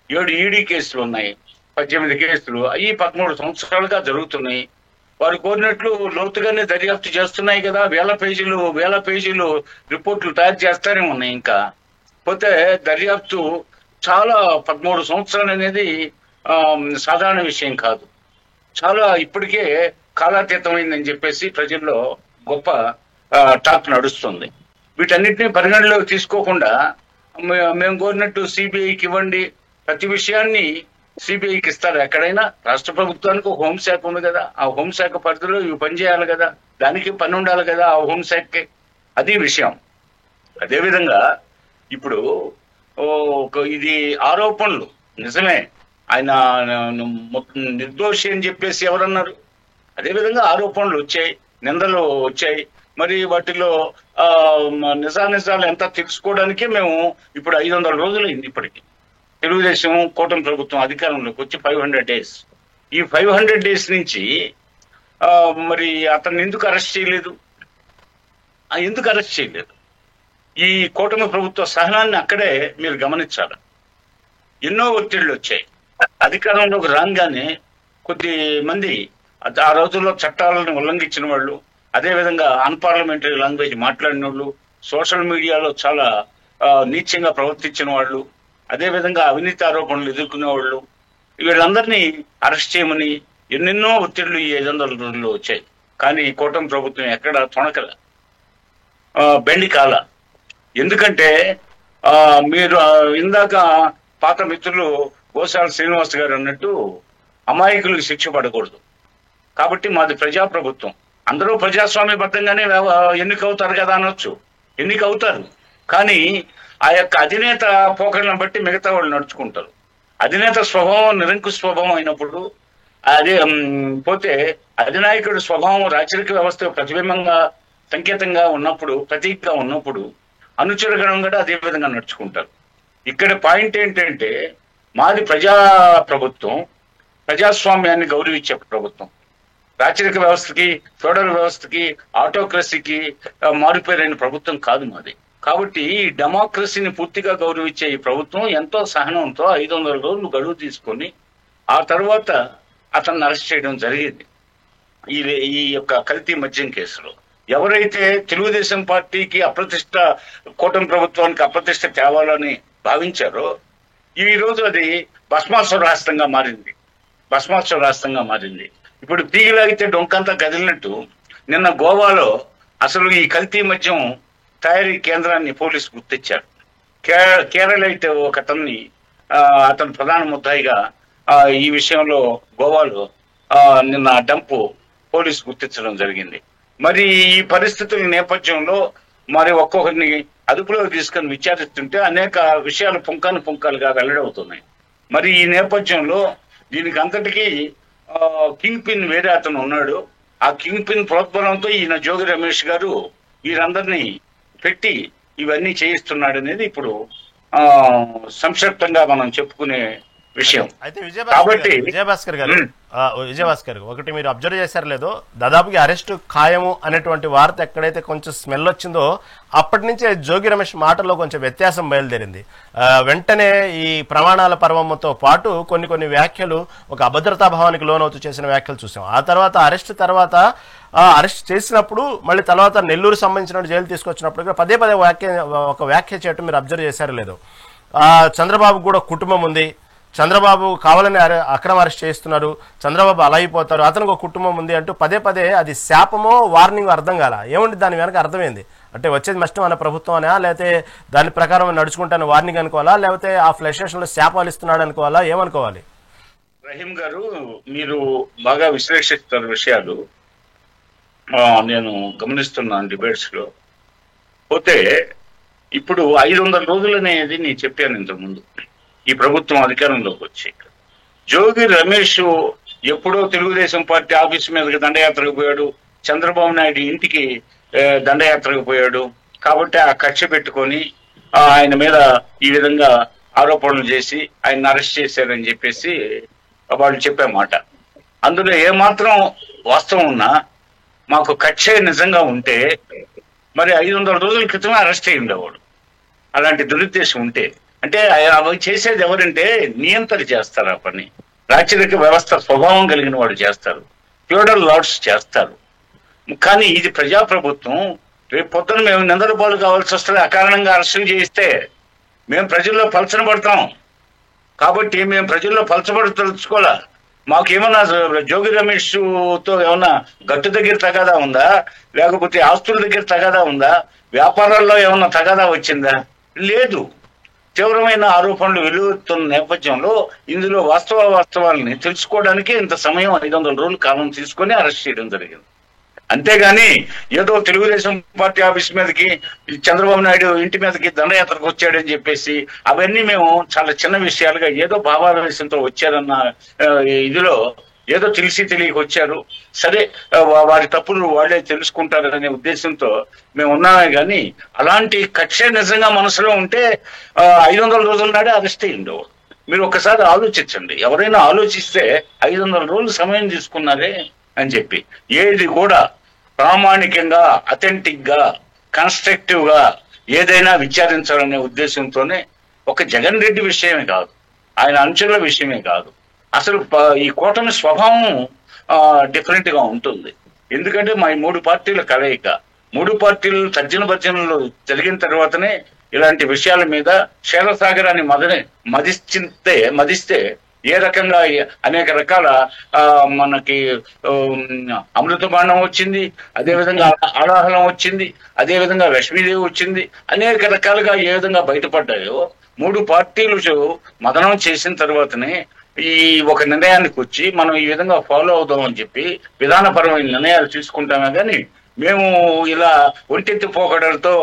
7 ఈడీ కేసులు ఉన్నాయి, 18 కేసులు. అవి 13 సంవత్సరాలుగా జరుగుతున్నాయి. వారు కోరినట్లు లోతుగానే దర్యాప్తు చేస్తున్నాయి కదా. వేల పేజీలు రిపోర్ట్లు తయారు చేస్తానే ఉన్నాయి. ఇంకా పోతే దర్యాప్తు చాలా 13 సంవత్సరాలు అనేది సాధారణ విషయం కాదు. చాలా ఇప్పటికే కాలాతీతమైందని చెప్పేసి ప్రజల్లో గొప్ప టాక్ నడుస్తుంది. వీటన్నిటిని పరిగణలోకి తీసుకోకుండా మేము కోరినట్టు సిబిఐకి ఇవ్వండి, ప్రతి విషయాన్ని సిబిఐకి ఇస్తారు. ఎక్కడైనా రాష్ట్ర ప్రభుత్వానికి ఒక హోంశాఖ ఉంది కదా, ఆ హోంశాఖ పరిధిలో ఇవి పనిచేయాలి కదా, దానికి పని ఉండాలి కదా ఆ హోంశాఖకి. అది విషయం. అదేవిధంగా ఇప్పుడు ఇది ఆరోపణలు నిజమే, ఆయన నిర్దోషి అని చెప్పేసి ఎవరన్నారు? అదేవిధంగా ఆరోపణలు వచ్చాయి, నిందలు వచ్చాయి. మరి వాటిలో నిజాలు ఎంత తెలుసుకోవడానికి మేము ఇప్పుడు 500 రోజులు అయింది. ఇప్పటికి తెలుగుదేశం కూటమి ప్రభుత్వం అధికారంలోకి వచ్చి 500 డేస్. ఈ 500 డేస్ నుంచి మరి అతన్ని ఎందుకు అరెస్ట్ చేయలేదు? ఈ కూటమి ప్రభుత్వ సహనాన్ని అక్కడే మీరు గమనించాలి. ఎన్నో ఒత్తిళ్లు వచ్చాయి. అధికారంలోకి రాగానే కొద్ది మంది ఆ రోజుల్లో చట్టాలను ఉల్లంఘించిన వాళ్ళు, అదేవిధంగా అన్పార్లమెంటరీ లాంగ్వేజ్ మాట్లాడిన వాళ్ళు, సోషల్ మీడియాలో చాలా నీచంగా ప్రవర్తించిన వాళ్ళు, అదేవిధంగా అవినీతి ఆరోపణలు ఎదుర్కొనే వాళ్ళు, వీళ్ళందరినీ అరెస్ట్ చేయమని ఎన్నెన్నో ఒత్తిళ్లు ఈ 500 రోజుల్లో వచ్చాయి. కానీ కూటమి ప్రభుత్వం ఎక్కడ తొణకల, బెండి కాల. ఎందుకంటే మీరు ఇందాక పాత మిత్రులు గోశాల శ్రీనివాస్ గారు అన్నట్టు అమాయకులకు శిక్ష పడకూడదు. కాబట్టి మాది ప్రజాప్రభుత్వం, అందరూ ప్రజాస్వామ్యబద్ధంగానే ఎన్నికవుతారు కదా అనొచ్చు. ఎన్నికవుతారు, కానీ ఆ యొక్క అధినేత పోకడలను బట్టి మిగతా వాళ్ళు నడుచుకుంటారు. అధినేత స్వభావం నిరంకుశ స్వభావం అయినప్పుడు, అదే పోతే అధినాయకుడి స్వభావం రాచరిక వ్యవస్థ ప్రతిబింబంగా సంకేతంగా ఉన్నప్పుడు, ప్రతీకగా ఉన్నప్పుడు అనుచరగణం కూడా అదే విధంగా నడుచుకుంటారు. ఇక్కడ పాయింట్ ఏంటంటే మాది ప్రజా ప్రభుత్వం, ప్రజాస్వామ్యాన్ని గౌరవించే ప్రభుత్వం. రాచరిక వ్యవస్థకి, ఫెడరల్ వ్యవస్థకి, ఆటోక్రసీకి మారిపోయిన ప్రభుత్వం కాదు మాది. కాబట్టి ఈ డెమోక్రసీని పూర్తిగా గౌరవించే ఈ ప్రభుత్వం ఎంతో సహనంతో 500 రోజులు గడువు తీసుకొని ఆ తర్వాత అతన్ని అరెస్ట్ చేయడం జరిగింది. ఈ యొక్క కల్తీ మద్యం కేసులో ఎవరైతే తెలుగుదేశం పార్టీకి అప్రతిష్ట, కూటమి ప్రభుత్వానికి అప్రతిష్ట తేవాలని భావించారో ఈ రోజు అది భస్మాసుర రాష్ట్రంగా మారింది. ఇప్పుడు తీగిలాగితే డొంకంతా కదిలినట్టు నిన్న గోవాలో అసలు ఈ కల్తీ మద్యం తయారీ కేంద్రాన్ని పోలీసు గుర్తించారు. కేరళైట్ ఒక అతను ప్రధాన ముద్దాయిగా ఈ విషయంలో గోవాలో నిన్న డంపు పోలీసు గుర్తించడం జరిగింది. మరి ఈ పరిస్థితుల నేపథ్యంలో మరి ఒక్కొక్కరిని అదుపులోకి తీసుకొని విచారిస్తుంటే అనేక విషయాలు పుంకాలుగా వెల్లడవుతున్నాయి. మరి ఈ నేపథ్యంలో దీనికి అంతటికీ కింగ్ పిన్ వేరే అతను ఉన్నాడు. ఆ కింగ్ పిన్ ప్రోద్బలంతో ఈయన జోగి రమేష్ గారు వీరందరినీ పెట్టి ఇవన్నీ చేయిస్తున్నాడు అనేది ఇప్పుడు సంక్షిప్తంగా మనం చెప్పుకునే విషయం. అయితే విజయభాస్కర్ గారు ఒకటి మీరు అబ్జర్వ్ చేశారు లేదో, దాదాపుగా అరెస్ట్ ఖాయము అనేటువంటి వార్త ఎక్కడైతే కొంచెం స్మెల్ వచ్చిందో అప్పటి నుంచే జోగి రమేష్ మాటల్లో కొంచెం వ్యత్యాసం బయలుదేరింది. వెంటనే ఈ ప్రమాణాల పర్వంతో పాటు కొన్ని వ్యాఖ్యలు ఒక అభద్రతా భావానికి లోనవుతూ చేసిన వ్యాఖ్యలు చూసాం. ఆ తర్వాత అరెస్ట్ చేసినప్పుడు మళ్ళీ తర్వాత నెల్లూరు సంబంధించిన జైలు తీసుకొచ్చినప్పుడు పదే ఒక వ్యాఖ్య చేయటం మీరు అబ్జర్వ్ చేశారు లేదు. చంద్రబాబు కూడా కుటుంబం ఉంది, చంద్రబాబు కావాలని అక్రమ అరెస్ట్ చేస్తున్నారు, చంద్రబాబు అలా అయిపోతారు, అతనికి ఒక కుటుంబం ఉంది అంటూ పదే అది శాపమో వార్నింగ్ అర్థం కాల. ఏముంది దాని వెనక అర్థమైంది అంటే వచ్చేది నష్టం అనే ప్రభుత్వం అనా, లేకపోతే దాని ప్రకారం నడుచుకుంటాను వార్నింగ్ అనుకోవాలా, లేకపోతే ఆ ఫ్లడ్ స్టేషన్లో శాపాలు ఇస్తున్నాడు అనుకోవాలా, ఏమనుకోవాలి? రహీం గారు, మీరు బాగా విశ్లేషిస్తారు విషయాలు, నేను గమనిస్తున్నాను డిబేట్స్ లో. పోతే ఇప్పుడు 500 రోజులు అనేది నేను చెప్పాను ఇంతకుముందు ఈ ప్రభుత్వం అధికారంలోకి వచ్చి. జోగి రమేష్ ఎప్పుడో తెలుగుదేశం పార్టీ ఆఫీస్ మీదకి దండయాత్రకు పోయాడు, చంద్రబాబు నాయుడు ఇంటికి దండయాత్రకు పోయాడు. కాబట్టి ఆ కక్ష పెట్టుకొని ఆయన మీద ఈ విధంగా ఆరోపణలు చేసి ఆయన అరెస్ట్ చేశారని చెప్పేసి వాళ్ళు చెప్పే మాట. అందులో ఏమాత్రం వాస్తవం ఉన్నా మాకు కక్ష నిజంగా ఉంటే మరి 500 రోజుల క్రితమే అరెస్ట్ అయి ఉండేవాడు. అలాంటి దురుద్దేశం ఉంటే అంటే అవి చేసేది ఎవరంటే నియంత్రణ చేస్తారు, ఆ పని రాచరిక వ్యవస్థ స్వభావం కలిగిన వాడు చేస్తారు, ఫ్యూడల్ లార్డ్స్ చేస్తారు. కానీ ఇది ప్రజాప్రభుత్వం. రేపు పొద్దున మేము నిందల పాలు కావాల్సి వస్తుంది అకారణంగా అరెస్టులు చేయిస్తే. మేము ప్రజల్లో పలచనబడతాం కాబట్టి మేము ప్రజల్లో పలచబడుకోవాలా. మాకేమన్నా జోగి రమేష్తో ఏమన్నా గట్టు దగ్గర తగాదా ఉందా, లేకపోతే ఆస్తుల దగ్గర తగాదా ఉందా, వ్యాపారాల్లో ఏమన్నా తగాదా వచ్చిందా? లేదు. తీవ్రమైన ఆరోపణలు వెలువడుతున్న నేపథ్యంలో ఇందులో వాస్తవాలని తెలుసుకోవడానికి ఇంత సమయం 500 రోజుల కాలం తీసుకొని అరెస్ట్ చేయడం జరిగింది. అంతేగాని ఏదో తెలుగుదేశం పార్టీ ఆఫీస్ మీదకి చంద్రబాబు నాయుడు ఇంటి మీదకి దండయాత్రకు వచ్చాడని చెప్పేసి అవన్నీ మేము చాలా చిన్న విషయాలుగా ఏదో భావావేశంతో వచ్చారన్న ఇదిలో ఏదో తెలియక వచ్చారు, సరే వారి తప్పులు వాళ్ళే తెలుసుకుంటారనే ఉద్దేశంతో మేము ఉన్నామే. కానీ అలాంటి కక్ష నిజంగా మనసులో ఉంటే 500 రోజుల నాడే అరెస్ట్ అయ్యిండు. మీరు ఒక్కసారి ఆలోచించండి. ఎవరైనా ఆలోచిస్తే 500 రోజులు సమయం తీసుకున్నారే అని చెప్పి ఏది కూడా ప్రామాణికంగా, అథెంటిక్ గా, కన్స్ట్రక్టివ్ గా ఏదైనా విచారించాలనే ఉద్దేశంతోనే ఒక జగన్ రెడ్డి విషయమే కాదు, ఆయన అంచుల విషయమే కాదు, అసలు ఈ కూటమి స్వభావం డిఫరెంట్ గా ఉంటుంది. ఎందుకంటే మా ఈ 3 పార్టీల కలయిక, 3 పార్టీలు తర్జన భర్జనలు జరిగిన తర్వాతనే ఇలాంటి విషయాల మీద క్షీరసాగరాన్ని మదిస్తే ఏ రకంగా అనేక రకాల మనకి అమృతబాణం వచ్చింది, అదేవిధంగా ఆలాహలం వచ్చింది, అదేవిధంగా లక్ష్మీదేవి వచ్చింది, అనేక రకాలుగా ఏ విధంగా బయటపడ్డాయో 3 పార్టీలు మదనం చేసిన తర్వాతనే ఈ ఒక నిర్ణయానికి వచ్చి మనం ఈ విధంగా ఫాలో అవుదామని చెప్పి విధానపరమైన నిర్ణయాలు తీసుకుంటామే. కానీ మేము ఇలా ఒంటెత్తి పోకడలతో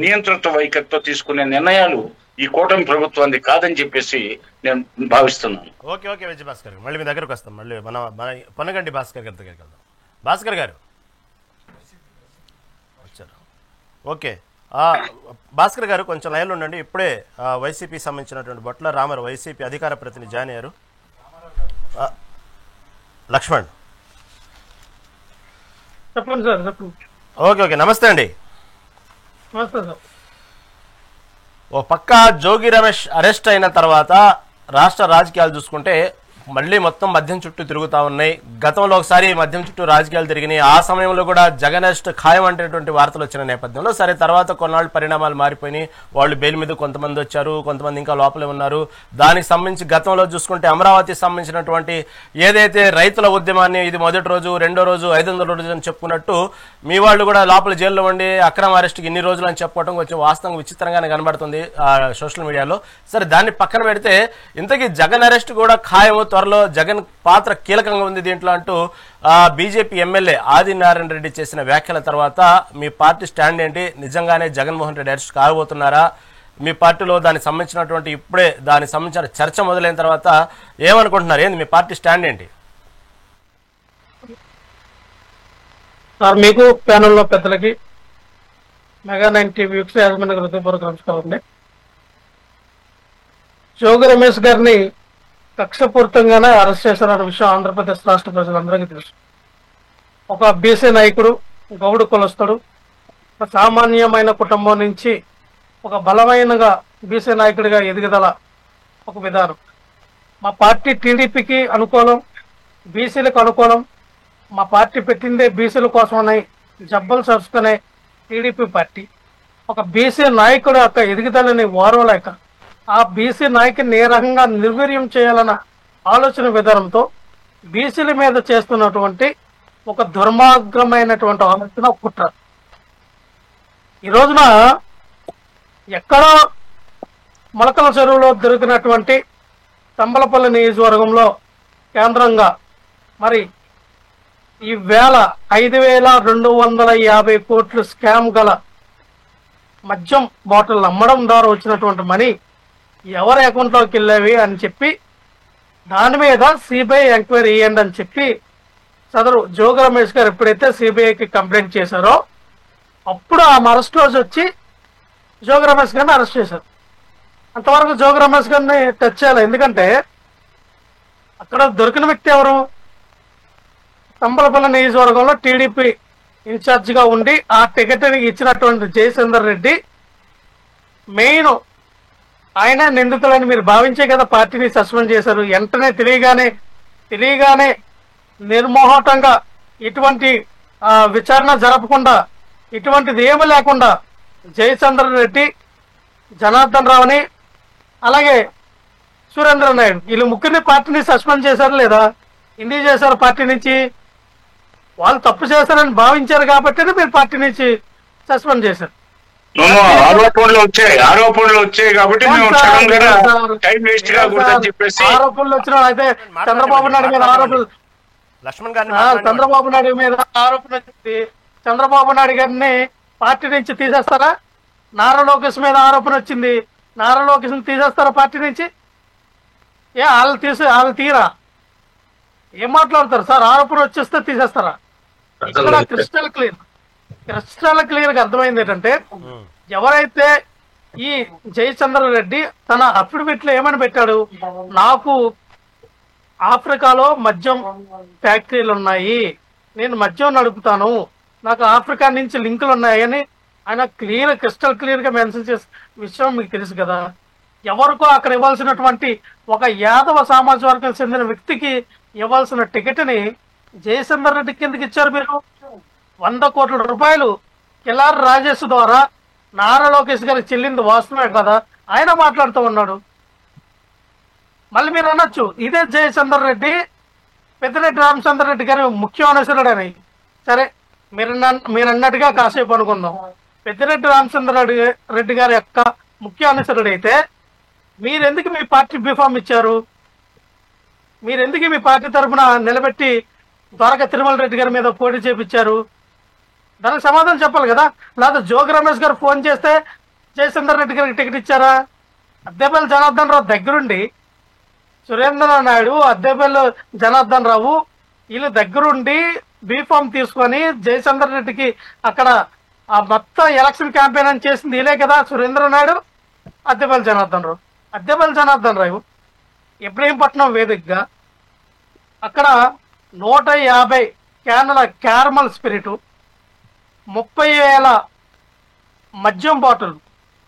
నియంత్రిత వైఖరితో తీసుకునే నిర్ణయాలు ఈ కూటమి ప్రభుత్వానికి కాదని చెప్పేసి నేను భావిస్తున్నాను. ఓకే విజయభాస్కర్ గారు, మళ్ళీ మీ దగ్గరకు వస్తాం. మళ్ళీ మన పొన్నగంటి భాస్కర్ గారి దగ్గరికి వెళ్దాం. భాస్కర్ గారు వచ్చారు. ఓకే భాస్కర్ గారు కొంచెం లైన్లో ఉండండి. ఇప్పుడే వైసీపీ సంబంధించినటువంటి బొట్ల రామారావు వైసీపీ అధికార ప్రతినిధి జాయిన్ అయ్యారు. లక్ష్మణ్ చెప్పండి సార్. చెప్పండి. ఓకే నమస్తే అండి. నమస్తే సార్. ఓ పక్క జోగి రమేష్ అరెస్ట్ అయిన తర్వాత రాష్ట్ర రాజకీయాలు చూసుకుంటే మళ్ళీ మొత్తం మద్యం చుట్టూ తిరుగుతా ఉన్నాయి. గతంలో ఒకసారి మద్యం చుట్టూ రాజకీయాలు తిరిగినాయి. ఆ సమయంలో కూడా జగన్ అరెస్ట్ ఖాయం అనేటువంటి వార్తలు వచ్చిన నేపథ్యంలో సరే తర్వాత కొన్నాళ్ళు పరిణామాలు మారిపోయినాయి. వాళ్ళు బెయిల్ మీద కొంతమంది వచ్చారు, కొంతమంది ఇంకా లోపలే ఉన్నారు. దానికి సంబంధించి గతంలో చూసుకుంటే అమరావతికి సంబంధించినటువంటి ఏదైతే రైతుల ఉద్యమాన్ని ఇది మొదటి రోజు, రెండో రోజు, 500 రోజు అని చెప్పుకున్నట్టు మీ వాళ్ళు కూడా లోపల జైల్లో ఉండి అక్రమ అరెస్ట్కి ఇన్ని రోజులు అని చెప్పుకోవడం కొంచెం వాస్తవంగా విచిత్రంగానే కనబడుతుంది సోషల్ మీడియాలో. సరే దాన్ని పక్కన పెడితే ఇంతకీ జగన్ అరెస్ట్ కూడా ఖాయము, త్వరలో జగన్ పాత్ర కీలకంగా ఉంది దీంట్లో అంటూ బీజేపీ ఎమ్మెల్యే ఆదినారాయణ రెడ్డి చేసిన వ్యాఖ్యల తర్వాత మీ పార్టీ స్టాండ్ ఏంటి? నిజంగానే జగన్మోహన్ రెడ్డి అరెస్ట్ కాబోతున్నారా? మీ పార్టీలో దానికి సంబంధించినటువంటి ఇప్పుడే దానికి సంబంధించిన చర్చ మొదలైన తర్వాత ఏమనుకుంటున్నారు? ఏంది మీ పార్టీ స్టాండ్ ఏంటి? సార్ మీకు ప్యానెల్లో పెద్దలకి మెగా 9 టీవీ యాజమాన్య హృదయపూర్వక నమస్కారం అండి. జోగి రమేష్ గారిని కక్షపూరితంగానే అరెస్ట్ చేశారన్న విషయం ఆంధ్రప్రదేశ్ రాష్ట్ర ప్రజలందరికీ తెలుసు. ఒక బీసీ నాయకుడు, గౌడు కులస్తుడు, ఒక సామాన్యమైన కుటుంబం నుంచి ఒక బలమైనగా బీసీ నాయకుడిగా ఎదుగుదల ఒక విధానం. మా పార్టీ టీడీపీకి అనుకూలం, బీసీలకు అనుకూలం. మా పార్టీ పెట్టిందే బీసీల కోసమని జబ్బలు సరుచుకునే టీడీపీ పార్టీ ఒక బీసీ నాయకుడు యొక్క ఎదుగుదలని ఓర్వలేక ఆ బీసీ నాయకుని ఏ రకంగా నిర్వీర్యం చేయాలన్న ఆలోచన విధానంతో బీసీల మీద చేస్తున్నటువంటి ఒక దుర్మార్గమైనటువంటి ఆలోచన కుట్ర. ఈ రోజున ఎక్కడో మొలకల చెరువులో దొరికినటువంటి తంబలపల్లి నియోజకవర్గంలో కేంద్రంగా మరి ఈ 5,250 కోట్లు స్కామ్ గల మద్యం బాటిల్ అమ్మడం ద్వారా వచ్చినటువంటి మనీ ఎవరి అకౌంట్లోకి వెళ్ళేవి అని చెప్పి దాని మీద సిబిఐ ఎంక్వైరీ చేయండి అని చెప్పి సదరు జోగి రమేష్ గారు ఎప్పుడైతే సిబిఐకి కంప్లైంట్ చేశారో అప్పుడు ఆ మరెస్ట్ రోజు వచ్చి జోగి రమేష్ గారిని అరెస్ట్ చేశారు. అంతవరకు జోగి రమేష్ గారిని టచ్ చేయాలి. ఎందుకంటే అక్కడ దొరికిన వ్యక్తి ఎవరు? తంబలపల్లి నియోజకవర్గంలో టీడీపీ ఇన్ఛార్జిగా ఉండి ఆ టికెట్ ఇచ్చినటువంటి జయచందర్ రెడ్డి మెయిన్ ఆయన నిందితులని మీరు భావించే కదా పార్టీని సస్పెండ్ చేశారు. వెంటనే తెలియగానే నిర్మోహటంగా ఇటువంటి విచారణ జరపకుండా ఇటువంటిది ఏమీ లేకుండా జయచంద్ర రెడ్డి, జనార్దన్ రావుని అలాగే సురేంద్ర నాయుడు వీళ్ళు ముగ్గురిని పార్టీని సస్పెండ్ చేశారు లేదా? ఎందుకు చేశారు? పార్టీ నుంచి వాళ్ళు తప్పు చేశారని భావించారు కాబట్టి మీరు పార్టీ నుంచి సస్పెండ్ చేశారు. ఆరోపణలు వచ్చాయి కాబట్టి ఆరోపణలు వచ్చిన అయితే చంద్రబాబు నాయుడు మీద ఆరోపణ వచ్చింది. చంద్రబాబు నాయుడు గారిని పార్టీ నుంచి తీసేస్తారా? నారా లోకేష్ మీద ఆరోపణ వచ్చింది. నారా లోకేష్ తీసేస్తారా పార్టీ నుంచి? వాళ్ళు తీరా ఏం మాట్లాడతారు సార్? ఆరోపణ వచ్చేస్తే తీసేస్తారా? ఇక్కడ క్రిస్టల్ క్లియర్ గా అర్థమైంది ఏంటంటే ఎవరైతే ఈ జయచంద్ర రెడ్డి తన అఫిడవిట్ లో ఏమని పెట్టాడు, నాకు ఆఫ్రికాలో మద్యం ఫ్యాక్టరీలు ఉన్నాయి, నేను మద్యం నడుపుతాను, నాకు ఆఫ్రికా నుంచి లింకులు ఉన్నాయని ఆయన క్రిస్టల్ క్లియర్ గా మెన్షన్ చేసే విషయం మీకు తెలుసు కదా. ఎవరికో అక్కడ ఇవ్వాల్సినటువంటి ఒక యాదవ సామాజిక వర్గం చెందిన వ్యక్తికి ఇవ్వాల్సిన టికెట్ ని జయచంద్ర రెడ్డి కిందకి ఇచ్చారు మీరు. 100 కోట్ల రూపాయలు కిలారి రాజేష్ ద్వారా నారా లోకేష్ గారికి చెల్లింది వాస్తవమే కదా, ఆయన మాట్లాడుతూ ఉన్నాడు. మళ్ళీ మీరు అనొచ్చు ఇదే జయచంద్ర రెడ్డి పెద్దిరెడ్డి రామచంద్ర రెడ్డి గారి ముఖ్య అనుసరుడు అని. సరే మీరు అన్నట్టుగా కాసేపు అనుకుందాం. పెద్దిరెడ్డి రామచంద్ర రెడ్డి గారి యొక్క ముఖ్య అనుసరుడు అయితే మీరెందుకు మీ పార్టీ బీఫామ్ ఇచ్చారు? మీరెందుకు మీ పార్టీ తరఫున నిలబెట్టి ద్వారకా తిరుమల రెడ్డి గారి మీద పోటీ చేపించారు? దానికి సమాధానం చెప్పాలి కదా. లేదా జోగి రమేష్ గారు ఫోన్ చేస్తే జయచంద్ర రెడ్డి గారికి టికెట్ ఇచ్చారా? అద్దెపల్లి జనార్దన్ రావు దగ్గరుండి సురేంద్ర నాయుడు, అద్దెపల్లి జనార్దన్ రావు వీళ్ళు దగ్గరుండి బీఫామ్ తీసుకొని జయచంద్ర రెడ్డికి అక్కడ ఆ మొత్తం ఎలక్షన్ క్యాంపెయిన్ అని చేసింది వీలే కదా. సురేంద్ర నాయుడు, అద్దెపల్లి జనార్దన్ రావు ఇబ్రహీంపట్నం వేదికగా అక్కడ 150 క్యాన్ల క్యారమల్ స్పిరిట్, 30,000 మద్యం బాటిల్,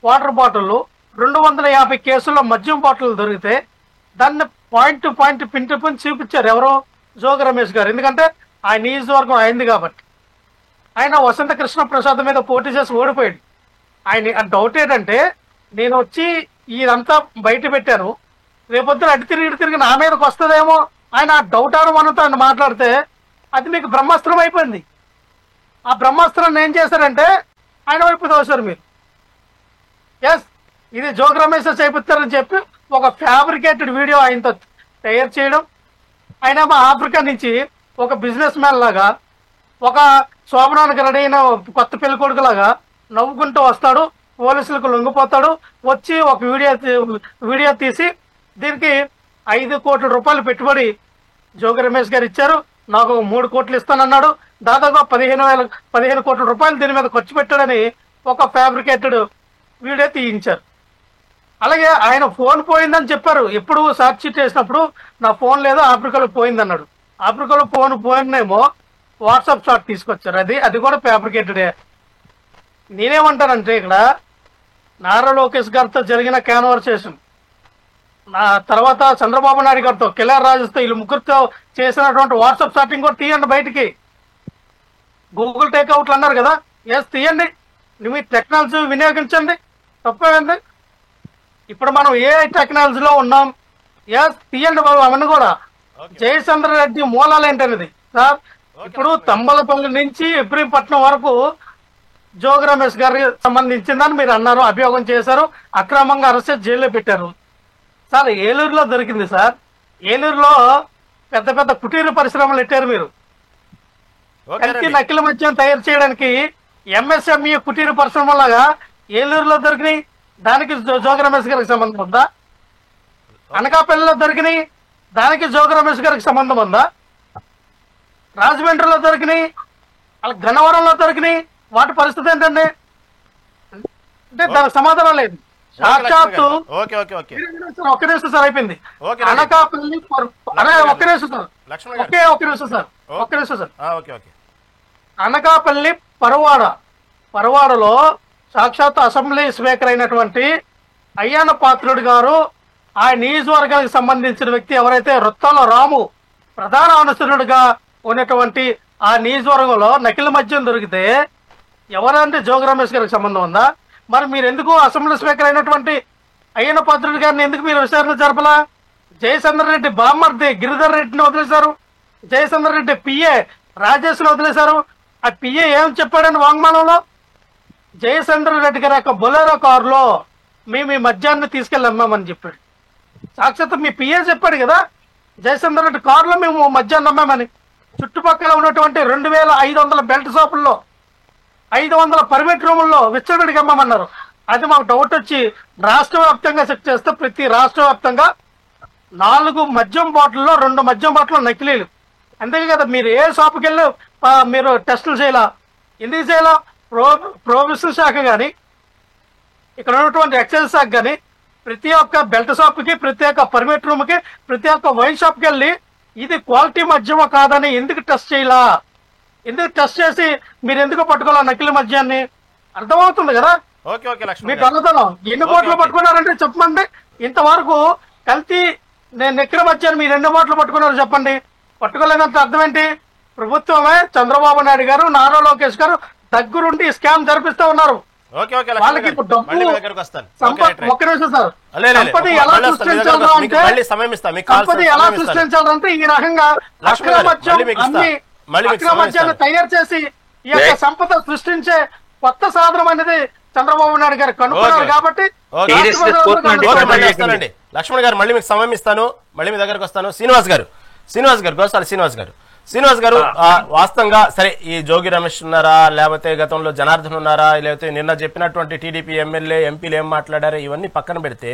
వాటర్ బాటిల్, 250 కేసుల్లో మద్యం బాటిల్ దొరికితే దాన్ని point to point pin to pin చూపించారు ఎవరు, జోగి రమేష్ గారు. ఎందుకంటే ఆయన నియోజకవర్గం అయింది కాబట్టి. ఆయన వసంత కృష్ణ ప్రసాద్ మీద పోటీ చేసి ఓడిపోయాడు. ఆయన డౌట్ ఏంటంటే, నేను వచ్చి ఇదంతా బయట పెట్టాను, రేపొద్దున అటు తిరిగి నా మీదకి వస్తుందేమో ఆయన డౌట్ అనుమానంతో ఆయన మాట్లాడితే అది మీకు బ్రహ్మాస్త్రం అయిపోయింది. ఆ బ్రహ్మాస్త్రాన్ని ఏం చేశారంటే ఆయన వైపు తోశారు మీరు. ఎస్, ఇది జోగి రమేష్ చేపిస్తారని చెప్పి ఒక ఫ్యాబ్రికేటెడ్ వీడియో ఆయనతో తయారు చేయడం. ఆయన మా ఆఫ్రికా నుంచి ఒక బిజినెస్ మ్యాన్ లాగా, ఒక శోభనానికి రెడీ అయిన కొత్త పెళ్లి కొడుకు లాగా నవ్వుకుంటూ వస్తాడు, పోలీసులకు లొంగిపోతాడు, వచ్చి ఒక వీడియో తీసి దీనికి 5 కోట్ల రూపాయలు పెట్టుబడి జోగి రమేష్ గారు ఇచ్చారు, నాకు 3 కోట్లు ఇస్తానన్నాడు, దాదాపు 15 కోట్ల రూపాయలు దీని మీద ఖర్చు పెట్టాడని ఒక ఫ్యాబ్రికేటెడ్ వీడియో తీయించారు. అలాగే ఆయన ఫోన్ పోయిందని చెప్పారు. ఎప్పుడు సాక్షి చేసినప్పుడు నా ఫోన్ లేదు, ఆఫ్రికాలో పోయిందన్నాడు. ఆఫ్రికాలో ఫోన్ పోయిందేమో వాట్సాప్ షాట్ తీసుకొచ్చారు, అది కూడా ఫ్యాబ్రికేటెడే. నేనేమంటానంటే, ఇక్కడ నారా లోకేష్ గారితో జరిగిన కాన్వర్సేషన్, నా తర్వాత చంద్రబాబు నాయుడు గారితో, కిలార్ రాజుతో, వీళ్ళు ముగ్గురితో చేసినటువంటి వాట్సాప్ చాటింగ్ కూడా తీయండి బయటికి. గూగుల్ టేక్అవుట్లు అన్నారు కదా, ఎస్ తీయండి, మీ టెక్నాలజీ వినియోగించండి, తప్పేంది. ఇప్పుడు మనం ఏ టెక్నాలజీలో ఉన్నాం, ఎస్ తీయండి బాబు అవన్నీ కూడా. జయచంద్ర రెడ్డి మూలాలు ఏంటనేది సార్, ఇప్పుడు తంబలపల్లి నుంచి ఇబ్రహీంపట్నం వరకు జోగి రమేష్ గారికి సంబంధించిందని మీరు అన్నారు, అభియోగం చేశారు, అక్రమంగా అరెస్ట్ చేసి జైల్లో పెట్టారు. సార్ ఏలూరులో దొరికింది సార్, ఏలూరులో పెద్ద పెద్ద కుటీర పరిశ్రమలు పెట్టారు మీరు. కల్తీ నకిల మద్యం తయారు చేయడానికి ఎంఎస్ఎంఈ కుటీర పరిశ్రమలాగా ఏలూరులో దొరికినాయి, దానికి జోగి రమేష్ గారికి సంబంధం ఉందా? అనకాపల్లిలో దొరికినాయి, దానికి జోగి రమేష్ గారికి సంబంధం ఉందా? రాజమండ్రిలో దొరికినాయి, అలా గన్నవరంలో దొరికినాయి, వాటి పరిస్థితి ఏంటండి అంటే దానికి సమాధానం లేదు. సాక్షాత్తు ఒక్క నిమిషం సార్ అయిపోయింది. అనకాపల్లి ఒక్క నిమిషం సార్, ఒక్క నిమిషం సార్. అనకాపల్లి పరవాడలో సాక్షాత్ అసెంబ్లీ స్పీకర్ అయినటువంటి అయ్యన్న పాత్రుడు గారు, ఆ నియోజకవర్గానికి సంబంధించిన వ్యక్తి ఎవరైతే రొత్తాల రాము ప్రధాన అనుసరుడుగా ఉన్నటువంటి ఆ నియోజకవర్గంలో నకిలీ మద్యం దొరికితే ఎవరంటే జోగి రమేష్ గారికి సంబంధం ఉందా? మరి మీరు ఎందుకు అసెంబ్లీ స్పీకర్ అయినటువంటి అయ్యన్న పాత్రుడు గారిని ఎందుకు మీరు విచారణ జరపలా? జయచంద్ర రెడ్డి బామ్మర్ది గిరిధర్ రెడ్డిని వదిలేశారు, జయచంద్ర రెడ్డి పిఏ రాజేష్ని వదిలేశారు. ఆ పిఏ ఏం చెప్పాడని వాంగ్మూలంలో, జయచంద్ర రెడ్డి గారి యొక్క బొలెరో కారులో మేము ఈ మద్యాన్ని తీసుకెళ్ళి అమ్మామని చెప్పాడు. సాక్షాత్ మీ పిఏ చెప్పాడు కదా, జయచంద్ర రెడ్డి కారులో మేము మద్యాన్ని అమ్మామని. చుట్టుపక్కల ఉన్నటువంటి 2500 బెల్ట్ షాపుల్లో, 500 పర్మిట్ రూముల్లో విచ్చడికి అమ్మమన్నారు. అది మాకు డౌట్ వచ్చి రాష్ట్ర వ్యాప్తంగా చెక్ చేస్తే ప్రతి రాష్ట్ర వ్యాప్తంగా 4 మద్యం బాటిల్లో 2 మద్యం బాటిల్లో నకిలీలు. అంతే కదా, మీరు ఏ షాపుకి వెళ్ళి మీరు టెస్టులు చేయాలా? ఎందుకు చేయాలా? ప్రొహిబిషన్ శాఖ కానీ, ఇక్కడ ఉన్నటువంటి ఎక్సైజ్ శాఖ కానీ ప్రతి ఒక్క బెల్ట్ షాప్కి, ప్రతి ఒక్క పర్మిట్ రూమ్కి, ప్రతి ఒక్క వైన్ షాప్కి వెళ్ళి ఇది క్వాలిటీ మద్యమో కాదని ఎందుకు టెస్ట్ చేయాలా? ఎందుకు టెస్ట్ చేసి మీరు ఎందుకు పట్టుకోవాలా నకిలీ మద్యాన్ని? అర్థమవుతుంది కదా మీకు అన్నతనం. ఎన్ని బాటిల్ పట్టుకున్నారంటే చెప్పండి. ఇంతవరకు కల్తీ నకిలీ మద్యాన్ని మీరు ఎన్ని బాటిల్ పట్టుకున్నారు చెప్పండి. పట్టుకోలేదంటే అర్థం ఏంటి? ప్రభుత్వమే, చంద్రబాబు నాయుడు గారు, నారా లోకేష్ గారు దగ్గరుండి స్కామ్ జరిపిస్తూ ఉన్నారు. వాళ్ళకి ఇప్పుడు డబ్బు ఒక్క నిమిషం సార్, సంపద ఎలా సృష్టించాలంటే ఈ రకంగా అక్రమద్యాన్ని తయారు చేసి ఈ యొక్క సంపద సృష్టించే కొత్త సాధనం అనేది చంద్రబాబు నాయుడు గారు కనుక్కున్నారు. కాబట్టి లక్ష్మణ్ గారు మళ్ళీ మీకు సమయం ఇస్తాను, మళ్ళీ మీ దగ్గరకు వస్తాను. శ్రీనివాస్ గారు వాస్తవంగా సరే, ఈ జోగి రమేష్ ఉన్నారా, లేకపోతే గతంలో జనార్దన్ ఉన్నారా, లేకపోతే నిన్న చెప్పినటువంటి టీడీపీ ఎమ్మెల్యే ఎంపీలు ఏం మాట్లాడారో ఇవన్నీ పక్కన పెడితే,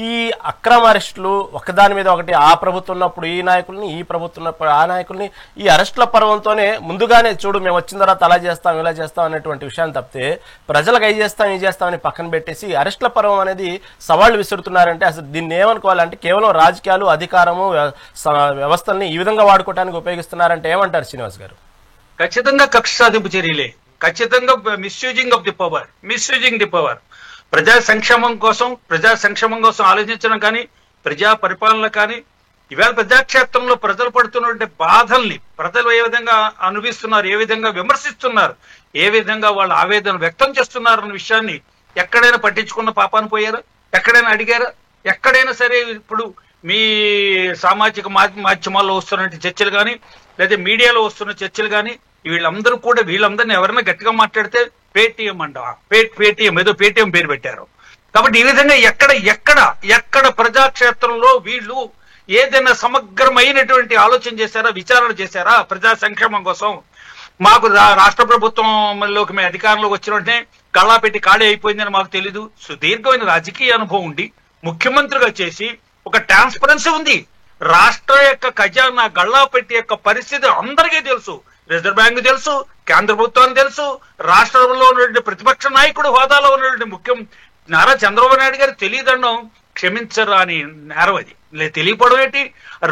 ఈ అక్రమ అరెస్టులు ఒకదాని మీద ఒకటి, ఆ ప్రభుత్వం ఉన్నప్పుడు ఈ నాయకుల్ని, ఈ ప్రభుత్వం ఉన్నప్పుడు ఆ నాయకుల్ని, ఈ అరెస్టుల పర్వంతోనే ముందుగానే చూడు మేము వచ్చిన తర్వాత అలా చేస్తాం ఇలా చేస్తాం అనేటువంటి విషయాన్ని తప్పితే, ప్రజలకు అవి చేస్తాం ఇది చేస్తామని పక్కన పెట్టేసి అరెస్టుల పర్వం అనేది సవాళ్లు విసురుతున్నారంటే అసలు దీన్ని ఏమనుకోవాలంటే కేవలం రాజకీయాలు, అధికారము, వ్యవస్థల్ని ఈ విధంగా వాడుకోవడానికి ఉపయోగిస్తున్నారంటే ఏమంటారు శ్రీనివాస్ గారు? ఖచ్చితంగా కక్ష సాధింపు చర్యలే, ఖచ్చితంగా మిస్యూజింగ్ ది పవర్. ప్రజా సంక్షేమం కోసం ఆలోచించడం కానీ, ప్రజా పరిపాలన కానీ, ఈవేళ ప్రజాక్షేత్రంలో ప్రజలు పడుతున్నటువంటి బాధల్ని ప్రజలు ఏ విధంగా అనుభవిస్తున్నారు, ఏ విధంగా విమర్శిస్తున్నారు, ఏ విధంగా వాళ్ళ ఆవేదన వ్యక్తం చేస్తున్నారు అన్న విషయాన్ని ఎక్కడైనా పట్టించుకున్న పాపాన్ని పోయారా? ఎక్కడైనా అడిగారా? ఎక్కడైనా సరే ఇప్పుడు మీ సామాజిక మాధ్యమాల్లో వస్తున్న చర్చలు కానీ లేదా మీడియాలో వస్తున్న చర్చలు కానీ వీళ్ళందరినీ ఎవరైనా గట్టిగా మాట్లాడితే పేటీఎం పేటీఎం ఏదో పేటీఎం పేరు పెట్టారు. కాబట్టి ఈ విధంగా ఎక్కడ ప్రజాక్షేత్రంలో వీళ్ళు ఏదైనా సమగ్రమైనటువంటి ఆలోచన చేశారా, విచారణ చేశారా ప్రజా సంక్షేమం కోసం? మాకు రాష్ట్ర ప్రభుత్వంలోకి మేము అధికారంలోకి వచ్చిన వెంటనే కళ్ళా పెట్టి ఖాళీ అయిపోయిందని మాకు తెలీదు. సుదీర్ఘమైన రాజకీయ అనుభవం ఉండి ముఖ్యమంత్రిగా చేసి ఒక ట్రాన్స్పరెన్సీ ఉంది. రాష్ట్ర యొక్క ఖజానా గల్లాపెట్టి యొక్క పరిస్థితి అందరికీ తెలుసు. రిజర్వ్ బ్యాంక్ తెలుసు, కేంద్ర ప్రభుత్వానికి తెలుసు, రాష్ట్రంలో ఉన్నటువంటి ప్రతిపక్ష నాయకుడు హోదాలో ఉన్నటువంటి నారా చంద్రబాబు నాయుడు గారు తెలియదనడం క్షమించరాని నేరం. అది తెలియపడం ఏంటి?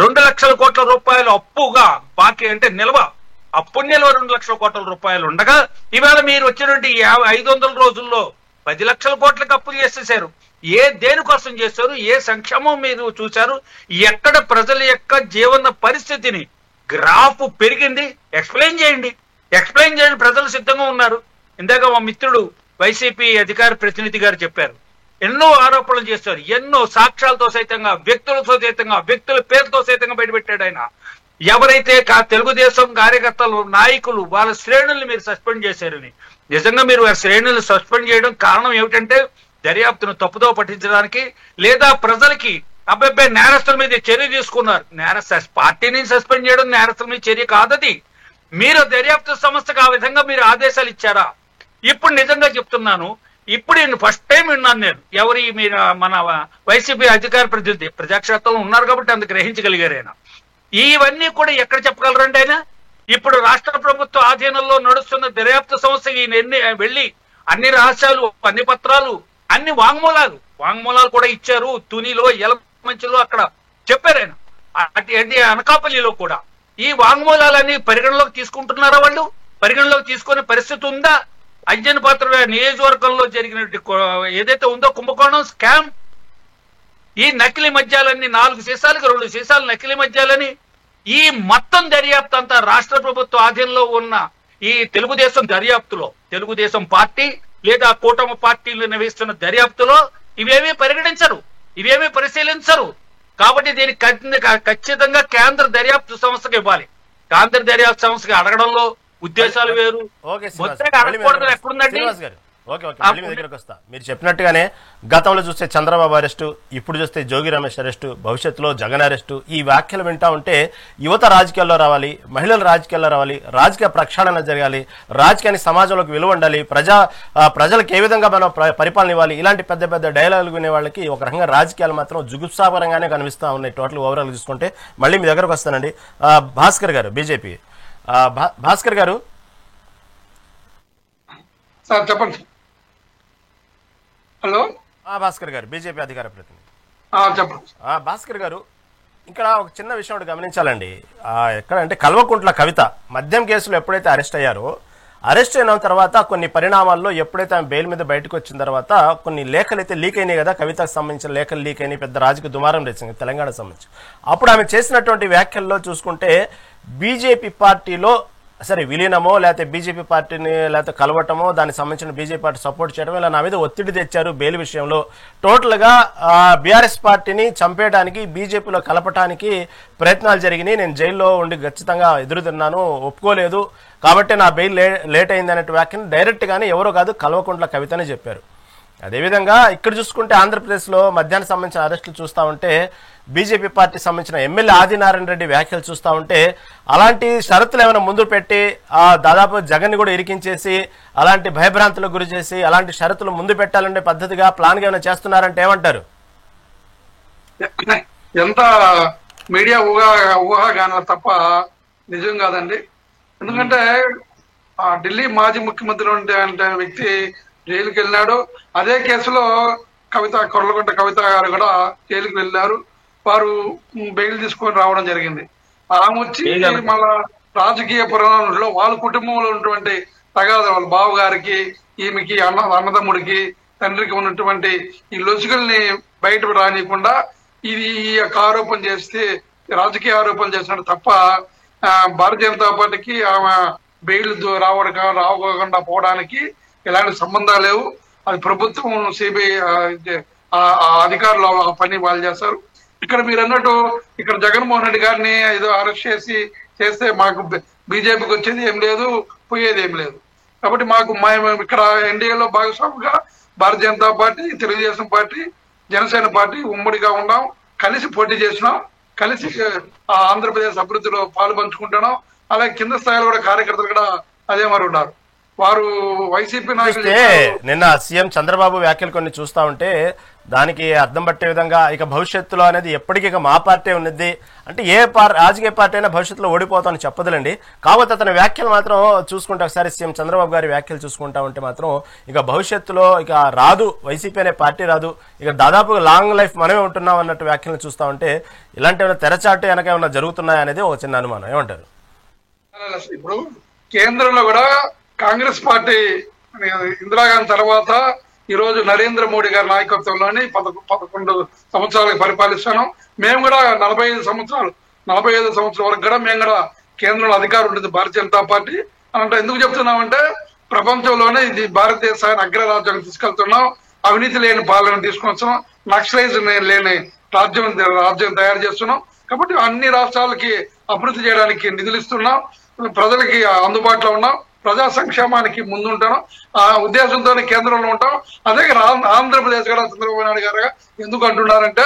2 లక్షల కోట్ల రూపాయలు అప్పుగా బాకీ అంటే నిల్వ, అప్పు నిల్వ 2 లక్షల కోట్ల రూపాయలు ఉండగా ఇవాళ మీరు వచ్చినటువంటి 500 రోజుల్లో 10 లక్షల కోట్లకు అప్పులు చేసేశారు. దేనికోసం చేశారు? ఏ సంక్షేమం మీరు చూశారు? ఎక్కడ ప్రజల యొక్క జీవన పరిస్థితిని గ్రాఫ్ పెరిగింది? ఎక్స్ప్లెయిన్ చేయండి. ప్రజలు సిద్ధంగా ఉన్నారు. ఇందాక మా మిత్రుడు వైసీపీ అధికార ప్రతినిధి గారు చెప్పారు, ఎన్నో ఆరోపణలు చేస్తారు, ఎన్నో సాక్ష్యాలతో సైతంగా, వ్యక్తుల పేరుతో సైతంగా బయటపెట్టాడు ఆయన. ఎవరైతే తెలుగుదేశం కార్యకర్తలు, నాయకులు, వాళ్ళ శ్రేణుల్ని మీరు సస్పెండ్ చేశారని. నిజంగా మీరు ఆ శ్రేణుల్ని సస్పెండ్ చేయడం కారణం ఏమిటంటే దర్యాప్తును తప్పుదో పట్టించడానికి, లేదా ప్రజలకి అబ్బాయి నేరస్తుల మీద చర్య తీసుకున్నారు. పార్టీని సస్పెండ్ చేయడం నేరస్తుల మీద చర్య కాదది. మీరు దర్యాప్తు సంస్థకు ఆ విధంగా మీరు ఆదేశాలు ఇచ్చారా? ఇప్పుడు నిజంగా చెప్తున్నాను, ఇప్పుడు ఫస్ట్ టైం విన్నాను నేను. మన వైసీపీ అధికార ప్రతినిధి ప్రజాక్షేత్రంలో ఉన్నారు కాబట్టి అందుకు గ్రహించగలిగారు ఆయన. ఇవన్నీ కూడా ఎక్కడ చెప్పగలరండి ఆయన? ఇప్పుడు రాష్ట్ర ప్రభుత్వ ఆధీనంలో నడుస్తున్న దర్యాప్తు సంస్థకి వెళ్ళి అన్ని రహస్యాలు, అన్ని పత్రాలు, అన్ని వాంగ్మూలాలు కూడా ఇచ్చారు. తునిలో, యలమంచిలో అక్కడ చెప్పారు ఆయన. అనకాపల్లిలో కూడా ఈ వాంగ్మూలాలన్నీ పరిగణలోకి తీసుకుంటున్నారా? వాళ్ళు పరిగణలోకి తీసుకునే పరిస్థితి ఉందా? అంజన్పాత్ర నియోజకవర్గంలో జరిగినట్టు ఏదైతే ఉందో కుంభకోణం స్కామ్, ఈ నకిలీ మద్యాలన్నీ 4 సీసాలకు 2 సీసాలు నకిలీ మద్యాలని, ఈ మొత్తం దర్యాప్తు అంతా రాష్ట్ర ప్రభుత్వ ఆధీనంలో ఉన్న ఈ తెలుగుదేశం దర్యాప్తులో, తెలుగుదేశం పార్టీ లేదా కూటమి పార్టీలు నిర్వహిస్తున్న దర్యాప్తులో ఇవేమీ పరిగణించరు, ఇవేమీ పరిశీలించరు. కాబట్టి దీనికి ఖచ్చితంగా కేంద్ర దర్యాప్తు సంస్థకు ఇవ్వాలి. కేంద్ర దర్యాప్తు సంస్థకి అడగడంలో ఉద్దేశాలు వేరు. ఎక్కడుందండి? దగ్గరకు వస్తా. మీరు చెప్పినట్టుగానే గతంలో చూస్తే చంద్రబాబు అరెస్టు, ఇప్పుడు చూస్తే జోగి రమేష్ అరెస్టు, భవిష్యత్తులో జగన్ అరెస్టు, ఈ వ్యాఖ్యలు వింటా ఉంటే యువత రాజకీయాల్లో రావాలి, మహిళలు రాజకీయాల్లో రావాలి, రాజకీయ ప్రక్షాళన జరగాలి, రాజకీయానికి సమాజంలోకి విలువ ఉండాలి, ప్రజలకు ఏ విధంగా మనం పరిపాలన ఇవ్వాలి, ఇలాంటి పెద్ద పెద్ద డైలాగులు వినే వాళ్ళకి ఒక రకంగా రాజకీయాలు మాత్రం జుగుప్సాపరంగానే కనిపిస్తా ఉన్నాయి. టోటల్ ఓవరాల్ చూసుకుంటే. మళ్ళీ మీ దగ్గరకు వస్తానండి. భాస్కర్ గారు, బీజేపీ భాస్కర్ గారు. సార్ చెప్పండి. హలో భాస్కర్ గారు, బీజేపీ అధికార ప్రతినిధి. చెప్పండి. భాస్కర్ గారు, ఇక్కడ ఒక చిన్న విషయం ఒకటి గమనించాలండి. ఎక్కడంటే కల్వకుంట్ల కవిత మద్యం కేసులో ఎప్పుడైతే అరెస్ట్ అయ్యారో, అరెస్ట్ అయిన తర్వాత కొన్ని పరిణామాల్లో ఎప్పుడైతే ఆమె బెయిల్ మీద బయటకు వచ్చిన తర్వాత కొన్ని లేఖలు అయితే లీక్ అయినాయి కదా, కవితకు సంబంధించిన లేఖలు లీక్ అయినాయి, పెద్ద రాజకీయ దుమారం రేసింది తెలంగాణకు సంబంధించి. అప్పుడు ఆమె చేసినటువంటి వ్యాఖ్యల్లో చూసుకుంటే బీజేపీ పార్టీలో సరే విలీనమో లేకపోతే బీజేపీ పార్టీని లేకపోతే కలవటమో, దానికి సంబంధించిన బీజేపీ పార్టీ సపోర్ట్ చేయడం, ఇలా నా మీద ఒత్తిడి తెచ్చారు బెయిల్ విషయంలో. టోటల్గా బీఆర్ఎస్ పార్టీని చంపేయడానికి, బీజేపీలో కలపటానికి ప్రయత్నాలు జరిగినాయి. నేను జైల్లో ఉండి ఖచ్చితంగా ఎదురు తిన్నాను, ఒప్పుకోలేదు, కాబట్టి నా బెయిల్ లేట్ అయింది అనే వ్యాఖ్యను డైరెక్ట్గానే ఎవరో కాదు కల్వకుంట్ల కవితనే చెప్పారు. అదేవిధంగా ఇక్కడ చూసుకుంటే ఆంధ్రప్రదేశ్లో మద్యానికి సంబంధించిన అరెస్టులు చూస్తూ ఉంటే, బీజేపీ పార్టీ సంబంధించిన ఎమ్మెల్యే ఆదినారాయణ రెడ్డి వ్యాఖ్యలు చూస్తూ ఉంటే, అలాంటి షరతులు ఏమైనా ముందు పెట్టి దాదాపు జగన్ కూడా ఇరికించేసి అలాంటి భయభ్రాంతులకు గురి చేసి అలాంటి షరతులు ముందు పెట్టాలంటే పద్ధతిగా ప్లాన్గా ఏమైనా చేస్తున్నారంటే ఏమంటారు? ఎంత మీడియా ఊహాగానాలు తప్ప నిజం కాదండి. ఎందుకంటే ఢిల్లీ మాజీ ముఖ్యమంత్రి అంటే వ్యక్తి జైలుకి వెళ్ళినాడు. అదే కేసులో కొర్లకుంట కవిత గారు కూడా జైలుకి వెళ్ళారు. వారు బెయిల్ తీసుకొని రావడం జరిగింది. ఆమె వచ్చి మళ్ళా రాజకీయ పురాణంలో వాళ్ళ కుటుంబంలో ఉన్నటువంటి తగాద, వాళ్ళ బావ గారికి, ఈమెకి, అన్నదమ్ముడికి, తండ్రికి ఉన్నటువంటి ఈ లొసుగుల్ని బయట రానియకుండా ఇది ఈ యొక్క ఆరోపణ చేస్తే రాజకీయ ఆరోపణలు చేసినాడు తప్ప భారతీయ జనతా పార్టీకి ఆమె బెయిల్ రావకుండా పోవడానికి ఎలాంటి సంబంధాలు లేవు. అది ప్రభుత్వం సిబిఐ అధికారులు ఆ పని వాళ్ళు చేస్తారు. ఇక్కడ మీరు అన్నట్టు ఇక్కడ జగన్మోహన్ రెడ్డి గారిని ఏదో అరెస్ట్ చేస్తే మాకు బీజేపీకి వచ్చేది ఏం లేదు, పోయేది ఏం లేదు. కాబట్టి మాకు ఇక్కడ ఎన్డీఏలో భాగస్వామిగా Bharatiya Janata party, Telugu Desam party, Janasena party ఉమ్మడిగా ఉన్నాం, కలిసి పోటీ చేసినాం, కలిసి ఆంధ్రప్రదేశ్ అభివృద్ధిలో పాలు పంచుకుంటున్నాం. అలాగే కింద స్థాయిలో కూడా కార్యకర్తలు కూడా అదే మరి ఉన్నారు. వారు వైసీపీ నాయకులు నిన్న సీఎం చంద్రబాబు వ్యాఖ్యలు కొన్ని చూస్తా ఉంటే దానికి అర్థం పట్టే విధంగా ఇక భవిష్యత్తులో అనేది ఎప్పటికీ ఇక మా పార్టీ ఉన్నది అంటే రాజకీయ పార్టీ అయినా భవిష్యత్తులో ఓడిపోతామని చెప్పదులండి. కాకపోతే అతని వ్యాఖ్యలు మాత్రం చూసుకుంటే ఒకసారి సీఎం చంద్రబాబు గారి వ్యాఖ్యలు చూసుకుంటా ఉంటే మాత్రం ఇక భవిష్యత్తులో ఇక రాదు, వైసీపీ అనే పార్టీ రాదు, ఇక దాదాపుగా లాంగ్ లైఫ్ మనమే ఉంటున్నాం అన్నట్టు వ్యాఖ్యలు చూస్తా ఉంటే ఇలాంటి ఏమైనా తెరచాటు వెనక ఏమైనా జరుగుతున్నాయా అనేది ఒక చిన్న అనుమానం. ఏమంటారు? ఇప్పుడు కేంద్రంలో కూడా కాంగ్రెస్ పార్టీ ఇందిరాగాంధీ తర్వాత ఈ రోజు నరేంద్ర మోడీ గారి నాయకత్వంలోని 11 సంవత్సరాలకు పరిపాలిస్తున్నాం. మేము కూడా 45 సంవత్సరాల వరకు కూడా మేము కూడా కేంద్రంలో అధికారం ఉంటుంది భారతీయ జనతా పార్టీ అంటే ఎందుకు చెప్తున్నామంటే ప్రపంచంలోనే ఇది భారతదేశాన్ని అగ్రరాజ్యాన్ని తీసుకెళ్తున్నాం, అవినీతి లేని పాలన తీసుకొస్తున్నాం, నక్సలైజ్ లేని రాజ్యం తయారు చేస్తున్నాం. కాబట్టి అన్ని రాష్ట్రాలకి అభివృద్ధి చేయడానికి నిధులు ఇస్తున్నాం, ప్రజలకి అందుబాటులో ఉన్నాం, ప్రజా సంక్షేమానికి ముందుంటాం. ఆ ఉద్దేశంతోనే కేంద్రంలో ఉంటాం. అదే ఆంధ్రప్రదేశ్ కూడా చంద్రబాబు నాయుడు గారు ఎందుకు అంటున్నారంటే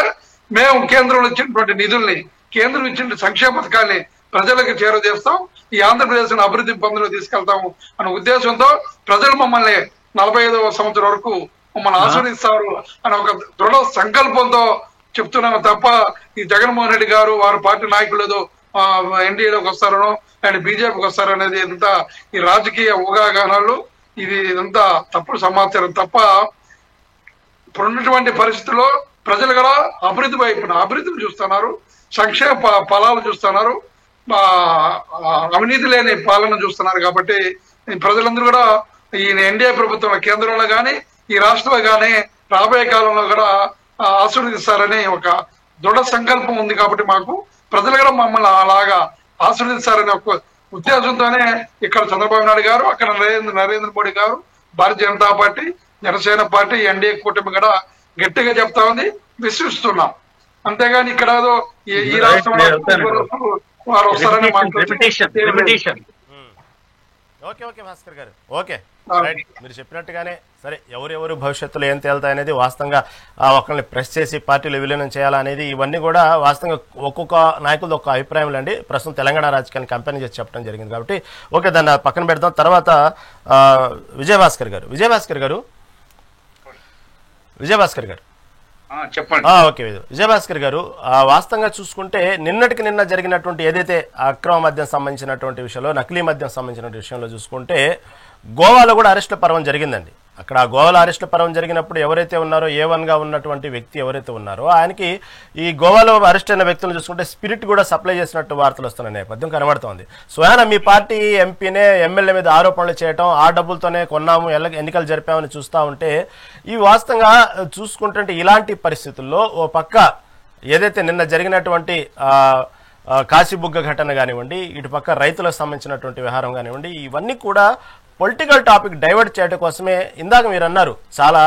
మేము కేంద్రంలో ఇచ్చినటువంటి నిధుల్ని, కేంద్రం ఇచ్చిన సంక్షేమ పథకాన్ని ప్రజలకు చేరువచేస్తాం, ఈ ఆంధ్రప్రదేశ్ అభివృద్ధి పనులు తీసుకెళ్తాము అనే ఉద్దేశంతో ప్రజలు మమ్మల్ని 45వ సంవత్సరం వరకు మమ్మల్ని ఆస్వాదిస్తారు అనే ఒక దృఢ సంకల్పంతో చెప్తున్నాము తప్ప ఈ జగన్మోహన్ రెడ్డి గారు వారి పార్టీ నాయకులు ఏదో ఎన్డీఏలోకి వస్తారనో అండ్ బీజేపీకి వస్తారనేది ఎంత ఈ రాజకీయ ఊహాగానాలు, ఇది ఇదంతా తప్పుడు సమాచారం తప్ప ఇప్పుడున్నటువంటి పరిస్థితుల్లో ప్రజలు కూడా అభివృద్ధి వైపున అభివృద్ధిని చూస్తున్నారు, సంక్షేమ ఫలాలు చూస్తున్నారు, అవినీతి లేని పాలన చూస్తున్నారు. కాబట్టి ప్రజలందరూ కూడా ఈ ఎన్డీఏ ప్రభుత్వం కేంద్రంలో కానీ ఈ రాష్ట్రంలో కానీ రాబోయే కాలంలో కూడా ఆశీర్వదిస్తారని ఒక దృఢ సంకల్పం ఉంది. కాబట్టి మాకు ప్రజలు కూడా మమ్మల్ని అలాగా ఆశీర్వదిస్తారనే ఒక ఉద్దేశంతోనే ఇక్కడ చంద్రబాబు నాయుడు గారు, అక్కడ నరేంద్ర మోడీ గారు, Bharatiya Janata party, Janasena party, NDA కూటమి కూడా గట్టిగా చెప్తా ఉంది, విశ్వసిస్తున్నాం. అంతేగాని ఇక్కడ ఈ రాష్ట్రంలో వారు వస్తారని ఓకే భాస్కర్ గారు, ఓకే మీరు చెప్పినట్టుగానే సరే ఎవరెవరు భవిష్యత్తులో ఏం తేలుతాయి అనేది వాస్తవంగా ఒకరిని ప్రెస్ చేసి పార్టీలు విలీనం చేయాలనేది ఇవన్నీ కూడా వాస్తవంగా ఒక్కొక్క నాయకులది ఒక అభిప్రాయం అండి. ప్రస్తుతం తెలంగాణ రాజకీయాన్ని కంపెనీ చేసి చెప్పడం జరిగింది కాబట్టి ఓకే దాన్ని పక్కన పెడతాం. తర్వాత విజయభాస్కర్ గారు చెప్పండి. ఓకే విజయభాస్కర్ గారు, వాస్తవంగా చూసుకుంటే నిన్నటికి నిన్న జరిగినటువంటి ఏదైతే అక్రమ మద్యం సంబంధించినటువంటి విషయంలో, నకిలీ మద్యం సంబంధించిన విషయంలో చూసుకుంటే గోవాలో కూడా అరెస్టుల పర్వం జరిగిందండి. అక్కడ గోవాలో అరెస్టుల పర్వం జరిగినప్పుడు ఎవరైతే ఉన్నారో A1 గా ఉన్నటువంటి వ్యక్తి ఎవరైతే ఉన్నారో ఆయనకి ఈ గోవాలో అరెస్ట్ అయిన వ్యక్తులను చూసుకుంటే స్పిరిట్ కూడా సప్లై చేసినట్టు వార్తలు వస్తున్న నేపథ్యం కనబడుతోంది. స్వయాన మీ పార్టీ ఎంపీనే ఎమ్మెల్యే మీద ఆరోపణలు చేయటం, ఆ డబ్బులతోనే కొన్నాము, ఎన్నికలు జరిపామని చూస్తూ ఉంటే ఈ వాస్తవంగా చూసుకుంటుంటే ఇలాంటి పరిస్థితుల్లో ఓ పక్క ఏదైతే నిన్న జరిగినటువంటి కాశీబుగ్గ ఘటన కానివ్వండి, ఇటుపక్క రైతులకు సంబంధించినటువంటి వ్యవహారం కానివ్వండి, ఇవన్నీ కూడా పొలిటికల్ టాపిక్ డైవర్ట్ చేయడం కోసమే. ఇందాక మీరు అన్నారు చాలా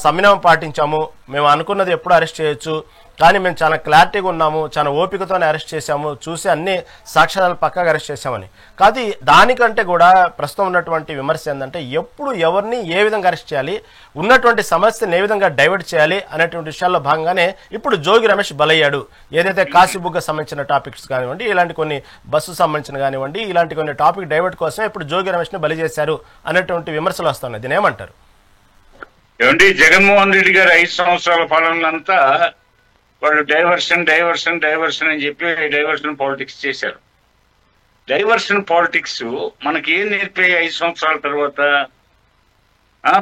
సంయమనం పాటించాము, మేము అనుకున్నది ఎప్పుడు అరెస్ట్ చేయొచ్చు, కానీ మేము చాలా క్లారిటీగా ఉన్నాము, చాలా ఓపికతోనే అరెస్ట్ చేశాము, చూసి అన్ని సాక్ష్యాలను పక్కాగా అరెస్ట్ చేశామని. కాదు దానికంటే కూడా ప్రస్తుతం ఉన్నటువంటి విమర్శ ఏంటంటే ఎప్పుడు ఎవరిని ఏ విధంగా అరెస్ట్ చేయాలి, ఉన్నటువంటి సమస్యను ఏ విధంగా డైవర్ట్ చేయాలి అనేటువంటి విషయాల్లో భాగంగానే ఇప్పుడు జోగి రమేష్ బలయ్యాడు. ఏదైతే కాశీబుగ్గ సంబంధించిన టాపిక్స్ కానివ్వండి, ఇలాంటి కొన్ని బస్సు సంబంధించిన కానివ్వండి, ఇలాంటి కొన్ని టాపిక్ డైవర్ట్ కోసమే ఇప్పుడు జోగి రమేష్ని బలి చేశారు అనేటువంటి విమర్శలు వస్తున్నాయి. దీని ఏమంటారు? ఏమండి, జగన్మోహన్ రెడ్డి గారు 5 సంవత్సరాల పాలనంతా వాళ్ళు డైవర్షన్ అని చెప్పి డైవర్షన్ పాలిటిక్స్ చేశారు. డైవర్షన్ పాలిటిక్స్ మనకి ఏం నేర్పే 5 సంవత్సరాల తర్వాత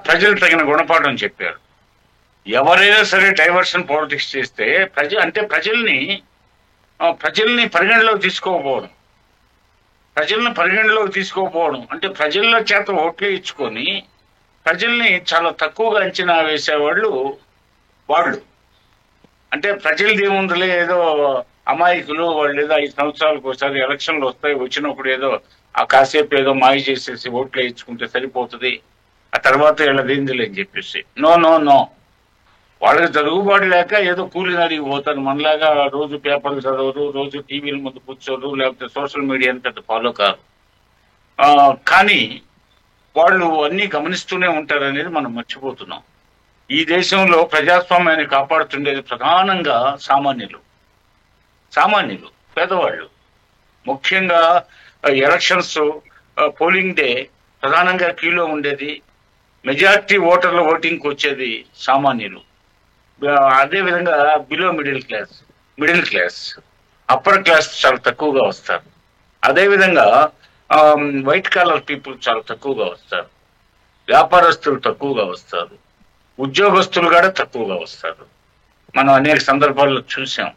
ప్రజలు తగిన గుణపాఠం చెప్పారు. ఎవరైనా సరే డైవర్షన్ పాలిటిక్స్ చేస్తే ప్రజల్ని పరిగణలోకి తీసుకోకపోవడం అంటే ప్రజల చేత ఓట్లు ఇచ్చుకొని ప్రజల్ని చాలా తక్కువగా అంచనా వేసేవాళ్ళు వాళ్ళు. అంటే ప్రజలది ఏముందిలే, ఏదో అమాయకులు వాళ్ళు ఏదో 5 సంవత్సరాలకు ఒకసారి ఎలక్షన్లు వస్తాయి, వచ్చినప్పుడు ఏదో ఆ కాసేపు ఏదో మాయ చేసేసి ఓట్లు వేయించుకుంటే సరిపోతుంది, ఆ తర్వాత వీళ్ళదేందిలే అని చెప్పేసి. నో నో నో, వాళ్ళకి జరుగుబాటు లేక ఏదో కూలిని అడిగి పోతారు. మనలాగా రోజు పేపర్లు చదవరు, రోజు టీవీల ముందు కూర్చోరు, లేకపోతే సోషల్ మీడియాని పెద్ద ఫాలో కారు. కానీ వాళ్ళు అన్ని గమనిస్తూనే ఉంటారు అనేది మనం మర్చిపోతున్నాం. ఈ దేశంలో ప్రజాస్వామ్యాన్ని కాపాడుతుండేది ప్రధానంగా సామాన్యులు, పేదవాళ్ళు. ముఖ్యంగా ఎలక్షన్స్, పోలింగ్ డే ప్రధానంగా క్యూలో ఉండేది, మెజారిటీ ఓటర్ల ఓటింగ్కి వచ్చేది సామాన్యులు. అదేవిధంగా below middle class, upper class చాలా తక్కువగా వస్తారు. అదేవిధంగా వైట్ కాలర్ పీపుల్ చాలా తక్కువగా వస్తారు, వ్యాపారస్తులు తక్కువగా వస్తారు, ఉద్యోగస్తులు కూడా తక్కువగా వస్తారు. మనం అనేక సందర్భాల్లో చూసాం.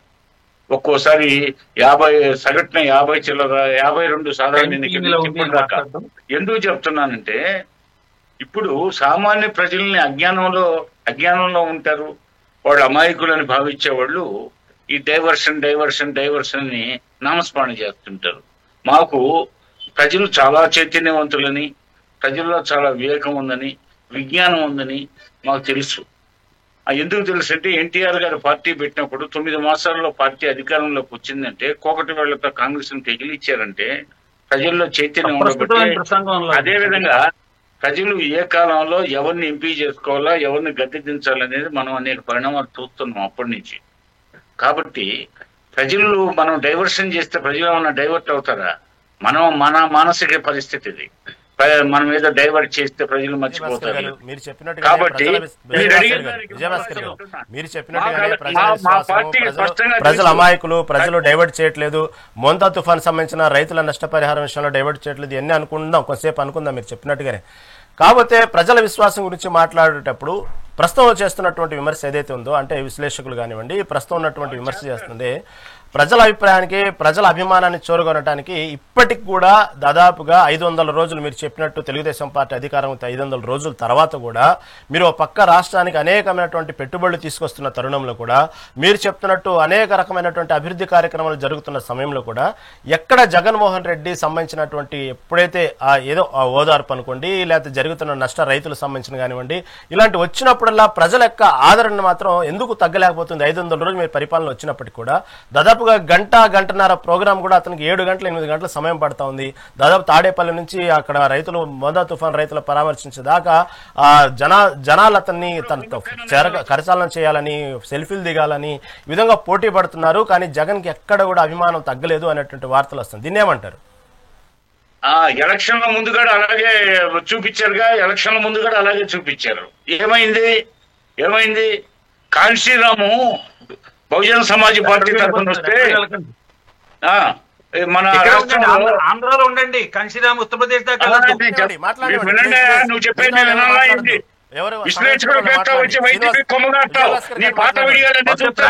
ఒక్కోసారి 50 సగటున 50 చిల్లర 52 సాధారణ ఎన్నికలు. ఎందుకు చెప్తున్నానంటే ఇప్పుడు సామాన్య ప్రజల్ని అజ్ఞానంలో ఉంటారు. వాళ్ళు అమాయకులని భావించే వాళ్ళు ఈ డైవర్షన్ ని నామస్మరణ చేస్తుంటారు. మాకు ప్రజలు చాలా చైతన్యవంతులని, ప్రజల్లో చాలా వివేకం ఉందని, విజ్ఞానం ఉందని మాకు తెలుసు. ఎందుకు తెలుసు అంటే ఎన్టీఆర్ గారు పార్టీ పెట్టినప్పుడు 9 మాసాల్లో పార్టీ అధికారంలోకి వచ్చిందంటే కోకటి వాళ్లతో కాంగ్రెస్ ని తెగిలిచ్చారంటే ప్రజల్లో చైతన్యం ఉండబట్టి. అదేవిధంగా ప్రజలు ఏ కాలంలో ఎవరిని ఎంపీ చేసుకోవాలా, ఎవరిని గద్దె దించాలనేది మనం అనేక పరిణామాలు చూస్తున్నాం అప్పటి నుంచి. కాబట్టి ప్రజలు మనం డైవర్షన్ చేస్తే ప్రజలు ఏమన్నా డైవర్ట్ అవుతారా? మన మానసిక పరిస్థితి ఇది. మనం ఏదో డైవర్ట్ చేస్తే ప్రజలు మర్చిపోతారు. కాబట్టి మీరు చెప్పినట్టుగానే ప్రజలు అమాయకులు, ప్రజలు డైవర్ట్ చేయట్లేదు. మోంతా తుఫాన్ సంబంధించిన రైతుల నష్టపరిహారం విషయంలో డైవర్ట్ చేయట్లేదు. ఇవన్నీ అనుకుందాం, కొంతసేపు అనుకుందాం మీరు చెప్పినట్టుగానే. కాకపోతే ప్రజల విశ్వాసం గురించి మాట్లాడేటప్పుడు ప్రస్తుతం చేస్తున్నటువంటి విమర్శ ఏదైతే ఉందో, అంటే విశ్లేషకులు కానివ్వండి, ప్రస్తుతం ఉన్నటువంటి విమర్శ చేస్తుంది ప్రజల అభిప్రాయానికి, ప్రజల అభిమానాన్ని చూరగొనడానికి ఇప్పటికి కూడా దాదాపుగా 500 రోజులు, మీరు చెప్పినట్టు తెలుగుదేశం పార్టీ అధికారం 500 రోజుల తర్వాత కూడా మీరు పక్క రాష్ట్రానికి అనేకమైనటువంటి పెట్టుబడులు తీసుకొస్తున్న తరుణంలో కూడా, మీరు చెప్తున్నట్టు అనేక రకమైనటువంటి అభివృద్ధి కార్యక్రమాలు జరుగుతున్న సమయంలో కూడా ఎక్కడ జగన్మోహన్ రెడ్డి సంబంధించినటువంటి ఎప్పుడైతే ఏదో ఓదార్పు అనుకోండి, లేకపోతే జరుగుతున్న నష్ట రైతులకు సంబంధించిన కానివ్వండి, ఇలాంటి వచ్చినప్పుడల్లా ప్రజల యొక్క ఆదరణ మాత్రం ఎందుకు తగ్గలేకపోతుంది? 500 రోజులు మీరు పరిపాలన వచ్చినప్పటికీ కూడా దాదాపుగా గంటన్నర ప్రోగ్రామ్ కూడా అతనికి 7 గంటలు 8 గంటల సమయం పడతా ఉంది. దాదాపు తాడేపల్లి నుంచి అక్కడ రైతులు మోంతా తుఫాన్ రైతులు పరామర్శించేదాకా జనాలు అతన్ని తనతో కరచాలనం చేయాలని, సెల్ఫీలు దిగాలని ఈ విధంగా పోటీ పడుతున్నారు. కానీ జగన్ కి ఎక్కడ కూడా అభిమానం తగ్గలేదు అనేటువంటి వార్తలు వస్తుంది. దీన్ని ఏమంటారు? ఎలక్షన్ల ముందు కూడా అలాగే చూపించారుగా, ఎలక్షన్ల ముందు కూడా అలాగే చూపించారు. ఏమైంది? కాంశీరాము బహుజన సమాజ్ పార్టీ తరఫున వస్తే మన ఆంధ్రాలో ఉండండి, కాంశీరామ్ ఉత్తరప్రదేశ్ దాకా నువ్వు చెప్పేది విశ్లేషకుడు వచ్చి వైసీపీ కొమ్మగాస్తావు. నీ పాత వీడియోలన్నీ చూస్తా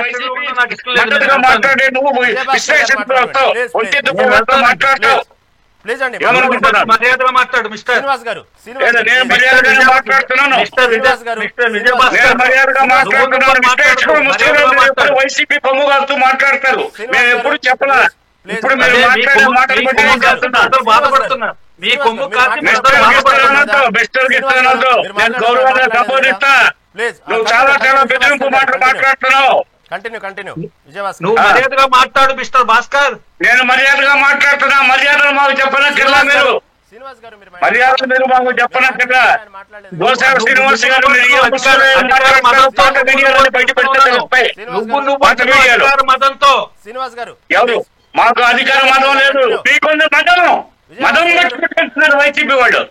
మాట్లాడే నువ్వు విశ్లేషకుడు వస్తావు, మాట్లాడతావు. మర్యాదగా మాట్లాడు మిస్టర్ శ్రీనివాస్ గారు. నేను మర్యాదగా మాట్లాడుతున్నాను. వైసీపీ కొమ్ముగాస్తూ మాట్లాడతారు. మేము ఎప్పుడు చెప్పలా. ఇప్పుడు మీరు మాట్లాడే మాటలు బట్టి బాధపడుతున్నారు. మీ కొమ్ము నేను గౌరవంగా సంబోధిస్తా. నువ్వు చాలా బెదిరింపు మాటలు మాట్లాడుతున్నావు. కంటిన్యూ విజయవాస్. నువ్వు మర్యాదగా మాట్లాడు మిస్టర్ భాస్కర్. నేను మర్యాదగా మాట్లాడుతున్నా. మర్యాదలు మాకు చెప్పనట్లా మీరు, మర్యాదలు మీరు మాకు చెప్పనట్లా. గోసాల శ్రీనివాస్ గారు మతంతో ఎవరు? మాకు అధికార మతం లేదు, మీకుంది మతం పెట్టుకుంటున్నారు వైసీపీ వాళ్ళు.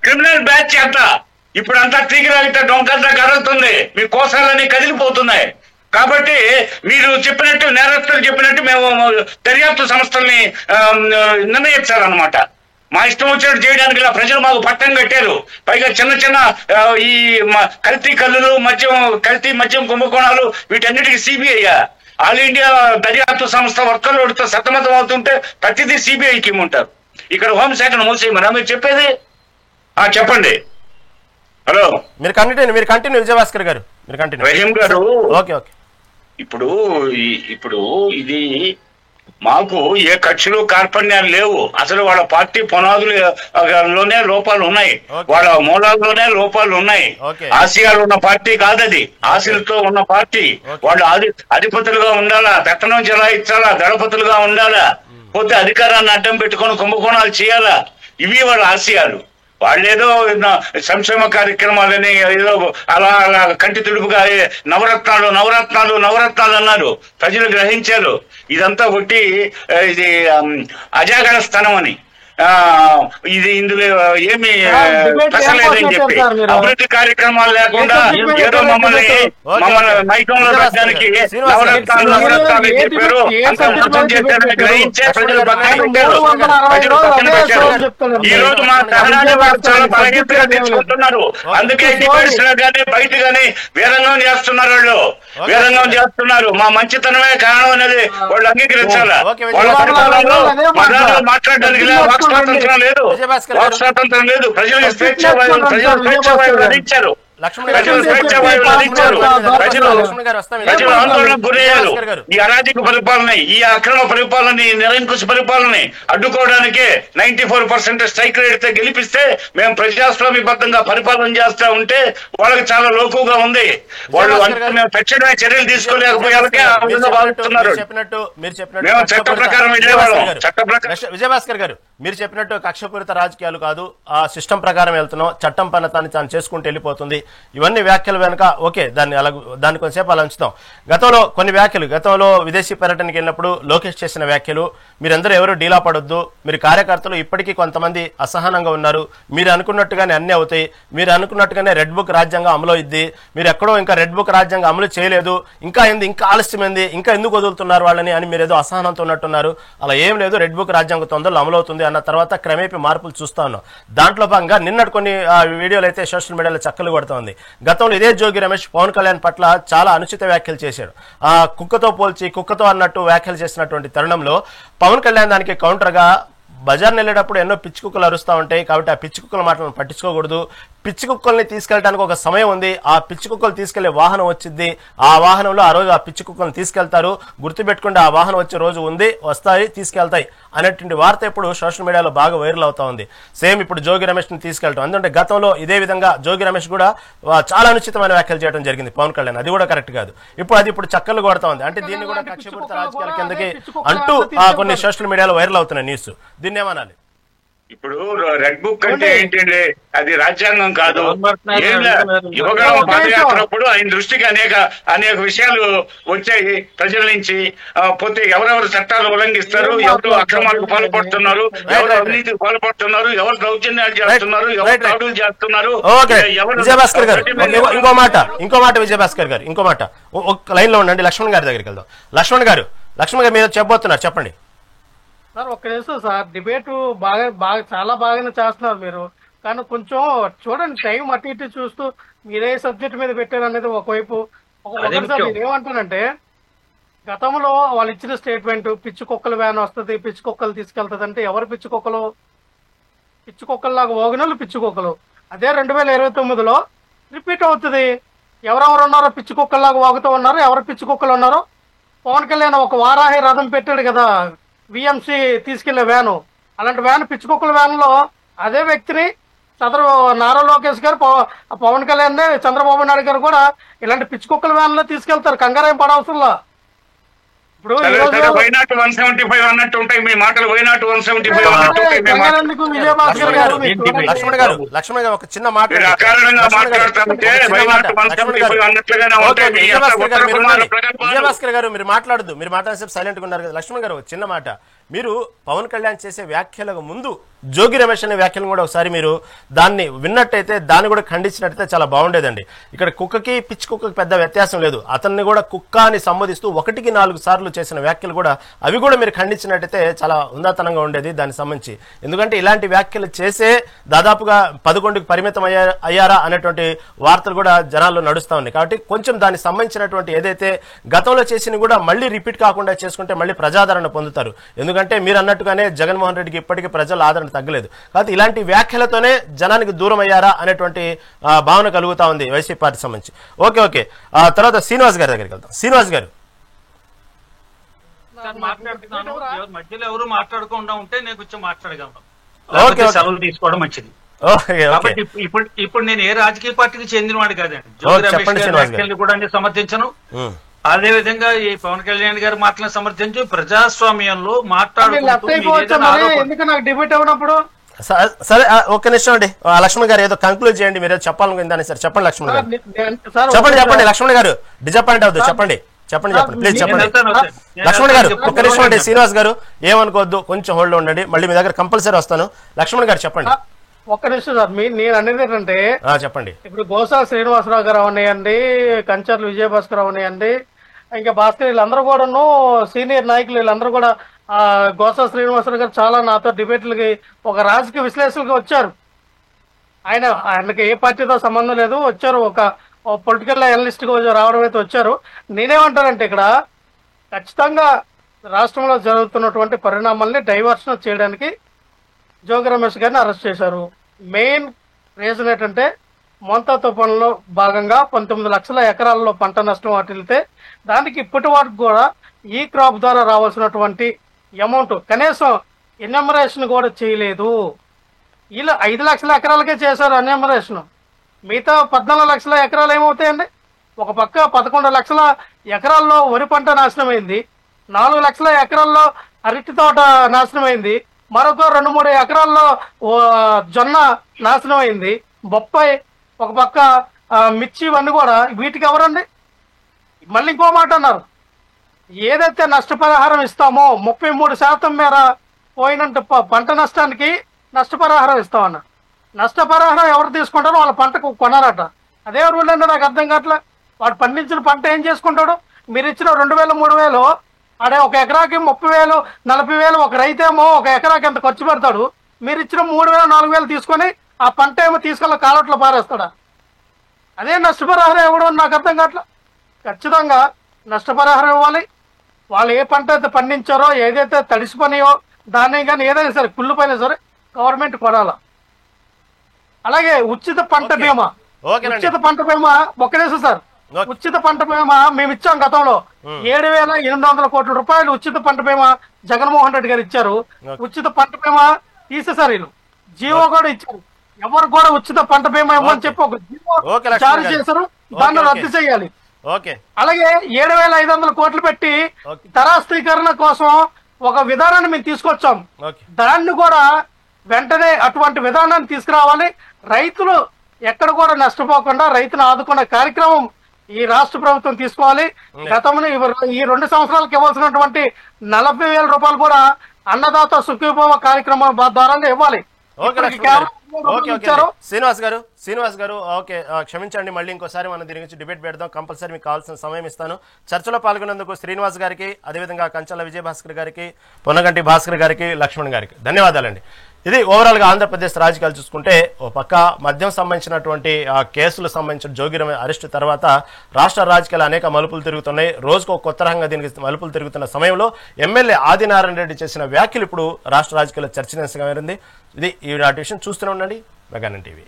క్రిమినల్ బ్యాచ్ అంతా ఇప్పుడు అంతా తీగిరాగితే డొంకంతా కదులుతుంది, మీ కోసాలన్నీ కదిలిపోతున్నాయి. కాబట్టి మీరు చెప్పినట్టు, నేరస్తులు చెప్పినట్టు మేము దర్యాప్తు సంస్థల్ని నిర్ణయించాలన్నమాట. మా ఇష్టం వచ్చినట్టు చేయడానికి ఇలా ప్రజలు మాకు పట్టం కట్టారు. పైగా చిన్న ఈ కల్తీ కల్లులు, మద్యం కుంభకోణాలు వీటన్నిటికీ సిబిఐ, ఆల్ ఇండియా దర్యాప్తు సంస్థ వర్కర్లతో సతమతం అవుతుంటే ప్రతిదీ సిబిఐకి ఇమ్మంటారు. ఇక్కడ హోంశాఖను మూసేయమన్నా మీరు చెప్పేది? చెప్పండి. హలో, మీరు కంటిన్యూ విజయభాస్కర్ గారు, మీరు కంటిన్యూ. రహీం గారు, ఓకే. ఇప్పుడు ఇది మాకు ఏ కక్షలు కార్పణ్యాలు లేవు. అసలు వాళ్ళ పార్టీ పునాదులోనే లోపాలు ఉన్నాయి, వాళ్ళ మూలాల్లోనే లోపాలు ఉన్నాయి. ఆశయాలు ఉన్న పార్టీ కాదది, ఆశలతో ఉన్న పార్టీ. వాళ్ళు అధిపతులుగా ఉండాలా, పెత్తనం చెలాయించాలా, దళపతులుగా ఉండాలా, పోతే అధికారాన్ని అడ్డం పెట్టుకొని కుంభకోణాలు చేయాలా, ఇవి వాళ్ళ ఆశయాలు. వాళ్ళేదో సంక్షేమ కార్యక్రమాలని ఏదో అలా కంటి తుడుపుగా నవరత్నాలు నవరత్నాలు నవరత్నాలు అన్నారు, ప్రజలు గ్రహించారు ఇదంతా కొట్టి ఇది అజాగర స్థానం అని, ఇది ఇందులో ఏమి ప్రసలేదని చెప్పి అభివృద్ధి కార్యక్రమాలు లేకుండా ఏదో మమ్మల్ని మైకంలో పెట్టడానికి నవరత్నాలు నవరత్నాలు చెప్పారు, అంత మోసం చేశారని గ్రహించే ప్రజలు పక్కన పెట్టారు. ప్రజలు పక్కన పెట్టారు. ఈ రోజు మా సహనాన్ని వారు చాలా బలహీనతగా తెచ్చుకుంటున్నారు. అందుకే డిబేట్స్ లో కానీ బయట కానీ వీరంగం చేస్తున్నారు, వాళ్ళు వీరంగం చేస్తున్నారు. మా మంచితనమే కారణం అనేది వాళ్ళు అంగీకరించాలా. వాళ్ళ పరిపాలనలో మాట్లాడడానికి స్వాతంత్రం లేదు, వాక్ స్వాతంత్రం లేదు. ప్రజలకు స్వేచ్ఛ వాయువులు అందించారు, ప్రజలు ఆందోళనకు గురయ్యారు. ఈ అరాజక పరిపాలన, ఈ అక్రమ పరిపాలన, నిరంకుశ పరిపాలన అడ్డుకోవడానికే 94% స్ట్రైక్ రేట్ గెలిపిస్తే మేము ప్రజాస్వామ్యబద్ధంగా పరిపాలన చేస్తా ఉంటే వాళ్ళకి చాలా లోకుగా ఉంది. వాళ్ళు మేము తక్షణమే చర్యలు తీసుకోలేకపోయాకే ఆ విధంగా భావిస్తున్నారు. మేము చట్ట ప్రకారం వెళ్ళేవాళ్ళం, చట్ట ప్రకారం. విజయభాస్కర్ గారు, మీరు చెప్పినట్టు కక్షపూరిత రాజకీయాలు కాదు, ఆ సిస్టమ్ ప్రకారం వెళ్తున్నాం, చట్టం పని తాను చేసుకుంటూ వెళ్ళిపోతుంది. ఇవన్నీ వ్యాఖ్యలు వెనుక ఓకే, దాన్ని కొంచెంసేపు అలా ఉంచుతాం. గతంలో విదేశీ పర్యటనకి వెళ్ళినప్పుడు లోకేష్ చేసిన వ్యాఖ్యలు, మీరందరూ ఎవరు డీలా పడొద్దు, మీరు కార్యకర్తలు ఇప్పటికీ కొంతమంది అసహనంగా ఉన్నారు, మీరు అనుకున్నట్టుగానే అన్ని అవుతాయి, మీరు అనుకున్నట్టుగానే రెడ్ బుక్ రాజ్యాంగం అమలు అయింది, మీరు ఎక్కడో ఇంకా రెడ్ బుక్ రాజ్యాంగం అమలు చేయలేదు, ఇంకా ఆలస్యమైంది, ఇంకా ఎందుకు వదులుతున్నారు వాళ్ళని అని మీరు ఏదో అసహనంతో ఉన్నట్టున్నారు. అలా ఏం లేదు, రెడ్ బుక్ రాజ్యాంగం తొందరలో అమలు అవుతుంది అన్న తర్వాత క్రమేపీ మార్పులు చూస్తా ఉన్నాం. దాంట్లో భాగంగా నిన్నటి కొన్ని వీడియోలు అయితే సోషల్ మీడియాలో చక్కలు కొడుతోంది. గతంలో ఇదే జోగి రమేష్ పవన్ కళ్యాణ్ పట్ల చాలా అనుచిత వ్యాఖ్యలు చేశాడు. కుక్కతో పోల్చి కుక్కతో అన్నట్టు వ్యాఖ్యలు చేసినటువంటి తరుణంలో పవన్ కళ్యాణ్ దానికి కౌంటర్ గా బజార్ని వెళ్ళేటప్పుడు ఎన్నో పిచ్చి కుక్కలు అరుస్తూ ఉంటాయి కాబట్టి ఆ పిచ్చి కుక్కల మాటలను పట్టించుకోకూడదు, పిచ్చి కుక్కల్ని తీసుకెళ్ళడానికి ఒక సమయం ఉంది, ఆ పిచ్చి కుక్కలు తీసుకెళ్లే వాహనం వచ్చింది, ఆ వాహనంలో ఆ రోజు ఆ పిచ్చి కుక్కలను తీసుకెళ్తారు, గుర్తుపెట్టుకుంటే ఆ వాహనం వచ్చే రోజు ఉంది, వస్తాయి, తీసుకెళ్తాయి అనేటువంటి వార్త ఇప్పుడు సోషల్ మీడియాలో బాగా వైరల్ అవుతా ఉంది. సేమ్ ఇప్పుడు జోగి రమేష్ ని తీసుకెళ్తాం. ఎందుకంటే గతంలో ఇదే విధంగా జోగి రమేష్ కూడా చాలా అనుచితమైన వ్యాఖ్యలు చేయడం జరిగింది పవన్ కళ్యాణ్, అది కూడా కరెక్ట్ కాదు. ఇప్పుడు చక్కలు కొడతా ఉంది. అంటే దీన్ని కూడా కక్షపూరిత రాజకీయాల కిందకి అంటూ కొన్ని సోషల్ మీడియాలో వైరల్ అవుతున్నాయి న్యూస్. దీన్ని ఏమనాలి? ఇప్పుడు రెడ్ బుక్ అంటే ఏంటంటే అది రాజ్యాంగం కాదు. యువగలం పాదయాత్రప్పుడు ఆయన దృష్టికి అనేక విషయాలు వచ్చాయి ప్రజల నుంచి. పోతే ఎవరెవరు చట్టాలు ఉల్లంఘిస్తారు, ఎవరు అక్రమాలకు పాల్పడుతున్నారు, ఎవరు అవినీతికి పాల్పడుతున్నారు, ఎవరు దౌర్జన్యాలు చేస్తున్నారు, ఎవరు దాడులు చేస్తున్నారు. విజయభాస్కర్ గారు ఇంకో మాట విజయభాస్కర్ గారు ఇంకో మాట ఒక లైన్ లో ఉండండి. లక్ష్మణ్ గారి దగ్గరికి వెళ్దాం. లక్ష్మణ్ గారు మీరు చెప్పబోతున్నారు, చెప్పండి సార్. ఒక్క నిమిషం సార్, డిబేట్ చాలా బాగానే చేస్తున్నారు మీరు, కానీ కొంచెం చూడండి టైం అటు ఇటు చూస్తూ మీరే సబ్జెక్ట్ మీద పెట్టారు అనేది ఒకవైపు. ఒకసారి మీరు ఏమంటారంటే గతంలో వాళ్ళు ఇచ్చిన స్టేట్మెంట్ పిచ్చి కుక్కల వ్యాన్ వస్తుంది, పిచ్చి కుక్కలు తీసుకెళ్తుంది అంటే ఎవరు పిచ్చి కుక్కలు? పిచ్చి కుక్కల్లాగా ఓగినోళ్ళు పిచ్చి కుక్కలు. అదే 2029లో రిపీట్ అవుతుంది. ఎవరెవరు ఉన్నారో పిచ్చి కుక్కల్లాగా వాగుతూ ఉన్నారు, ఎవరు పిచ్చి కుక్కలు ఉన్నారో. పవన్ కళ్యాణ్ ఒక వారాహి రథం పెట్టాడు కదా, విఎంసి తీసుకెళ్లే వ్యాను, అలాంటి వ్యాన్ పిచ్చి కుక్కల వ్యాన్ లో అదే వ్యక్తిని నారా లోకేష్ గారు పవన్ కళ్యాణ్ చంద్రబాబు నాయుడు గారు కూడా ఇలాంటి పిచ్చి కుక్కల వ్యాన్ లో తీసుకెళ్తారు, కంగారేం పడవసరంలా. ఇప్పుడు వైనాట్ 175 అన్నట్టు ఉంటాయి మీ మాటలు, వైనాట్ 175 అన్నట్టు లక్ష్మణ్ గారు ఒక చిన్న మాట అకారణంగా మాట్లాడుతుంటే వైనాట్ 175 అన్నట్లుగానే ఉంటాయి. విజయభాస్కర్ గారు మీరు మాట్లాడేసేపు సైలెంట్ గా ఉన్నారు కదా. లక్ష్మణ్ గారు చిన్న మాట, మీరు పవన్ కళ్యాణ్ చేసే వ్యాఖ్యలకు ముందు జోగి రమేష్ అనే వ్యాఖ్యలను కూడా ఒకసారి మీరు దాన్ని విన్నట్టయితే, దాన్ని కూడా ఖండించినట్టయితే చాలా బాగుండేదండి. ఇక్కడ కుక్కకి పిచ్చి కుక్కకి పెద్ద వ్యత్యాసం లేదు. అతన్ని కూడా కుక్క అని సంబోధిస్తూ 1-4 సార్లు చేసిన వ్యాఖ్యలు కూడా అవి కూడా మీరు ఖండించినట్టయితే చాలా ఉందాతనంగా ఉండేది దానికి సంబంధించి. ఎందుకంటే ఇలాంటి వ్యాఖ్యలు చేసే దాదాపుగా 11కి పరిమితం అయ్యారా అనేటువంటి వార్తలు కూడా జనాల్లో నడుస్తా ఉన్నాయి. కాబట్టి కొంచెం దానికి సంబంధించినటువంటి ఏదైతే గతంలో చేసిన కూడా మళ్ళీ రిపీట్ కాకుండా చేసుకుంటే మళ్ళీ ప్రజాదరణ పొందుతారు. ఎందుకంటే మీరు అన్నట్టుగానే జగన్మోహన్ రెడ్డికి ఇప్పటికీ ప్రజల ఆదరణ తగ్గలేదు. కాబట్టి ఇలాంటి వ్యాఖ్యలతోనే జనానికి దూరం అయ్యారా అనేటువంటి భావన కలుగుతా ఉంది వైసీపీ పార్టీ సంబంధించి. ఓకే తర్వాత శ్రీనివాస్ గారి దగ్గరికి వెళ్తాం. శ్రీనివాస్ గారు మాట్లాడుతున్నాను. మధ్యలో ఎవరు మాట్లాడకుండా ఉంటే నేను కొంచెం మాట్లాడగలను. ఓకే, సెలవు తీసుకోవడం మంచిది. Okay, okay. కాబట్టి ఇప్పుడు నేను ఏ రాజకీయ పార్టీకి చెందినవాడు కాదండి. ఓకే, చెప్పండి శ్రీనివాస్ గారు. కూడా నేను సమర్థించను. అదే విధంగా ఈ పవన్ కళ్యాణ్ గారు మాటలను సమర్థించు. ప్రజాస్వామ్యంలో ఎందుకు నాకు డిబేట్ అవునప్పుడు సరే ఒక్క నిమిషం అండి. లక్ష్మణ్ గారు ఏదో కంక్లూడ్ చేయండి, మీరు చెప్పాలనుకుందని సార్ చెప్పండి. లక్ష్మణ్ గారు చెప్పండి. లక్ష్మణ్ గారు డిజపాయింట్ అవుతుంది, చెప్పండి ప్లీజ్ చెప్పండి. లక్ష్మణ్ గారు ఒక్క నిమిషం అండి. శ్రీనివాస్ గారు ఏమనుకోవద్దు, కొంచెం హోల్డ్ ఉండండి, మళ్ళీ మీ దగ్గర కంపల్సరీ వస్తాను. లక్ష్మణ్ గారు చెప్పండి. ఒక్క నిమిషం సార్, నేను అనేది ఏంటంటే చెప్పండి. ఇప్పుడు గోసా శ్రీనివాసరావు గారు ఉన్నాయండి, కంచర్లు విజయభాస్కర్ ఉన్నాయండి, ఇంకా భాస్కర్ వీళ్ళందరూ కూడాను సీనియర్ నాయకులు వీళ్ళందరూ కూడా గోసా శ్రీనివాసరావు గారు చాలా నాతో డిబేట్లకి ఒక రాజకీయ విశ్లేషకులుగా వచ్చారు. ఆయనకి ఏ పార్టీతో సంబంధం లేదు, వచ్చారు ఒక పొలిటికల్ అనలిస్ట్గా రావడం అయితే వచ్చారు. నేనేమంటానంటే ఇక్కడ ఖచ్చితంగా రాష్ట్రంలో జరుగుతున్నటువంటి పరిణామాల్ని డైవర్షన్ చేయడానికి జోగి రమేష్ గారిని అరెస్ట్ చేశారు. మెయిన్ రీజన్ ఏంటంటే మొంతా తుఫాన్లో భాగంగా 19 లక్షల ఎకరాల్లో పంట నష్టం వాటిల్లితే దానికి ఇప్పటి వరకు కూడా ఈ క్రాప్ ద్వారా రావాల్సినటువంటి అమౌంట్ కనీసం ఎన్యూమరేషన్ కూడా చేయలేదు. వీళ్ళు 5 లక్షల ఎకరాలకే చేశారు ఎన్యూమరేషన్. మిగతా 14 లక్షల ఎకరాలు ఏమవుతాయండి? ఒక పక్క 11 లక్షల ఎకరాల్లో వరి పంట నాశనమైంది, 4 లక్షల ఎకరాల్లో అరటి తోట నాశనమైంది, మరొక 2-3 ఎకరాల్లో జొన్న నాశనమైంది, బొప్పాయి, ఒక పక్క మిర్చి, ఇవన్నీ కూడా వీటికి ఎవరండి? మళ్ళీ ఇంకో మాట అన్నారు, ఏదైతే నష్టపరిహారం ఇస్తామో 33% మేర పోయినంత పంట నష్టానికి నష్టపరిహారం ఇస్తామన్నారు. నష్టపరిహారం ఎవరు తీసుకుంటారో వాళ్ళ పంటకు కొనారట. అదే రూల్ అంటే నాకు అర్థం కావట్లే. వాడు పండించిన పంట ఏం చేసుకుంటాడు? మీరు ఇచ్చిన 2,000-3,000 అదే ఒక ఎకరాకి 30,000-40,000 ఒక రైతేమో ఒక ఎకరాకి ఎంత ఖర్చు పెడతాడు. మీరు ఇచ్చిన 3,000-4,000 తీసుకొని ఆ పంట ఏమో తీసుకెళ్ళి కాలట్లో పారేస్తాడా? అదే నష్టపరిహారం ఇవ్వడం నాకు అర్థం కావట్లే. ఖచ్చితంగా నష్టపరిహారం ఇవ్వాలి. వాళ్ళు ఏ పంట అయితే పండించారో, ఏదైతే తడిసి పనియో దాన్ని కానీ ఏదైనా సరే కుళ్ళు పైన సరే గవర్నమెంట్ కొనాలా. అలాగే ఉచిత పంట బీమా, ఉచిత పంట బీమా ఒక్క నిమిషం సార్, ఉచిత పంట బీమా మేము ఇచ్చాం గతంలో 7,800 కోట్ల రూపాయలు ఉచిత పంట బీమా జగన్మోహన్ రెడ్డి గారు ఇచ్చారు. ఉచిత పంట బీమా తీసేసారు వీళ్ళు, జీవో కూడా ఇచ్చారు. ఎవరు కూడా ఉచిత పంట బీమా ఇవ్వమని చెప్పి ఒక జీవో జారీ చేశారు, దాన్ని రద్దు చేయాలి. అలాగే 7,500 కోట్లు పెట్టి తరాస్తీకరణ కోసం ఒక విధానాన్ని మేము తీసుకొచ్చాం. దాన్ని కూడా వెంటనే అటువంటి విధానాన్ని తీసుకురావాలి. రైతులు ఎక్కడ కూడా నష్టపోకుండా రైతును ఆదుకునే కార్యక్రమం ఈ రాష్ట్ర ప్రభుత్వం తీసుకోవాలి. గతంలో ఈ 2 సంవత్సరాలకు ఇవ్వాల్సినటువంటి 40,000 రూపాయలు కూడా అన్నదాత సుఖీభవ కార్యక్రమం ద్వారా ఇవ్వాలి. శ్రీనివాస్ గారు ఓకే, క్షమించండి, మళ్ళీ ఇంకోసారి మనం దీని గురించి డిబేట్ పెడదాం. కంపల్సరీ మీకు కావాల్సిన సమయం ఇస్తాను. చర్చలో పాల్గొనేందుకు శ్రీనివాస్ గారికి, అదేవిధంగా కంచల విజయభాస్కర్ గారికి, పొన్నగంటి భాస్కర్ గారికి, లక్ష్మణ్ గారికి ధన్యవాదాలండి. ఇది ఓవరాల్ గా ఆంధ్రప్రదేశ్ రాజకీయాలు చూసుకుంటే ఓ పక్క మద్యం సంబంధించినటువంటి కేసులు సంబంధించిన జోగి రమేష్ అరెస్టు తర్వాత రాష్ట్ర రాజకీయాలు అనేక మలుపులు తిరుగుతున్నాయి. రోజుకు కొత్త రకంగా దీనికి మలుపులు తిరుగుతున్న సమయంలో ఎమ్మెల్యే ఆదినారాయణ రెడ్డి చేసిన వ్యాఖ్యలు ఇప్పుడు రాష్ట్ర రాజకీయాల్లో చర్చనీయాంశంగా మారింది. ఇది ఈ విషయం చూస్తూనే ఉండండి మెగానన్ టీవీ.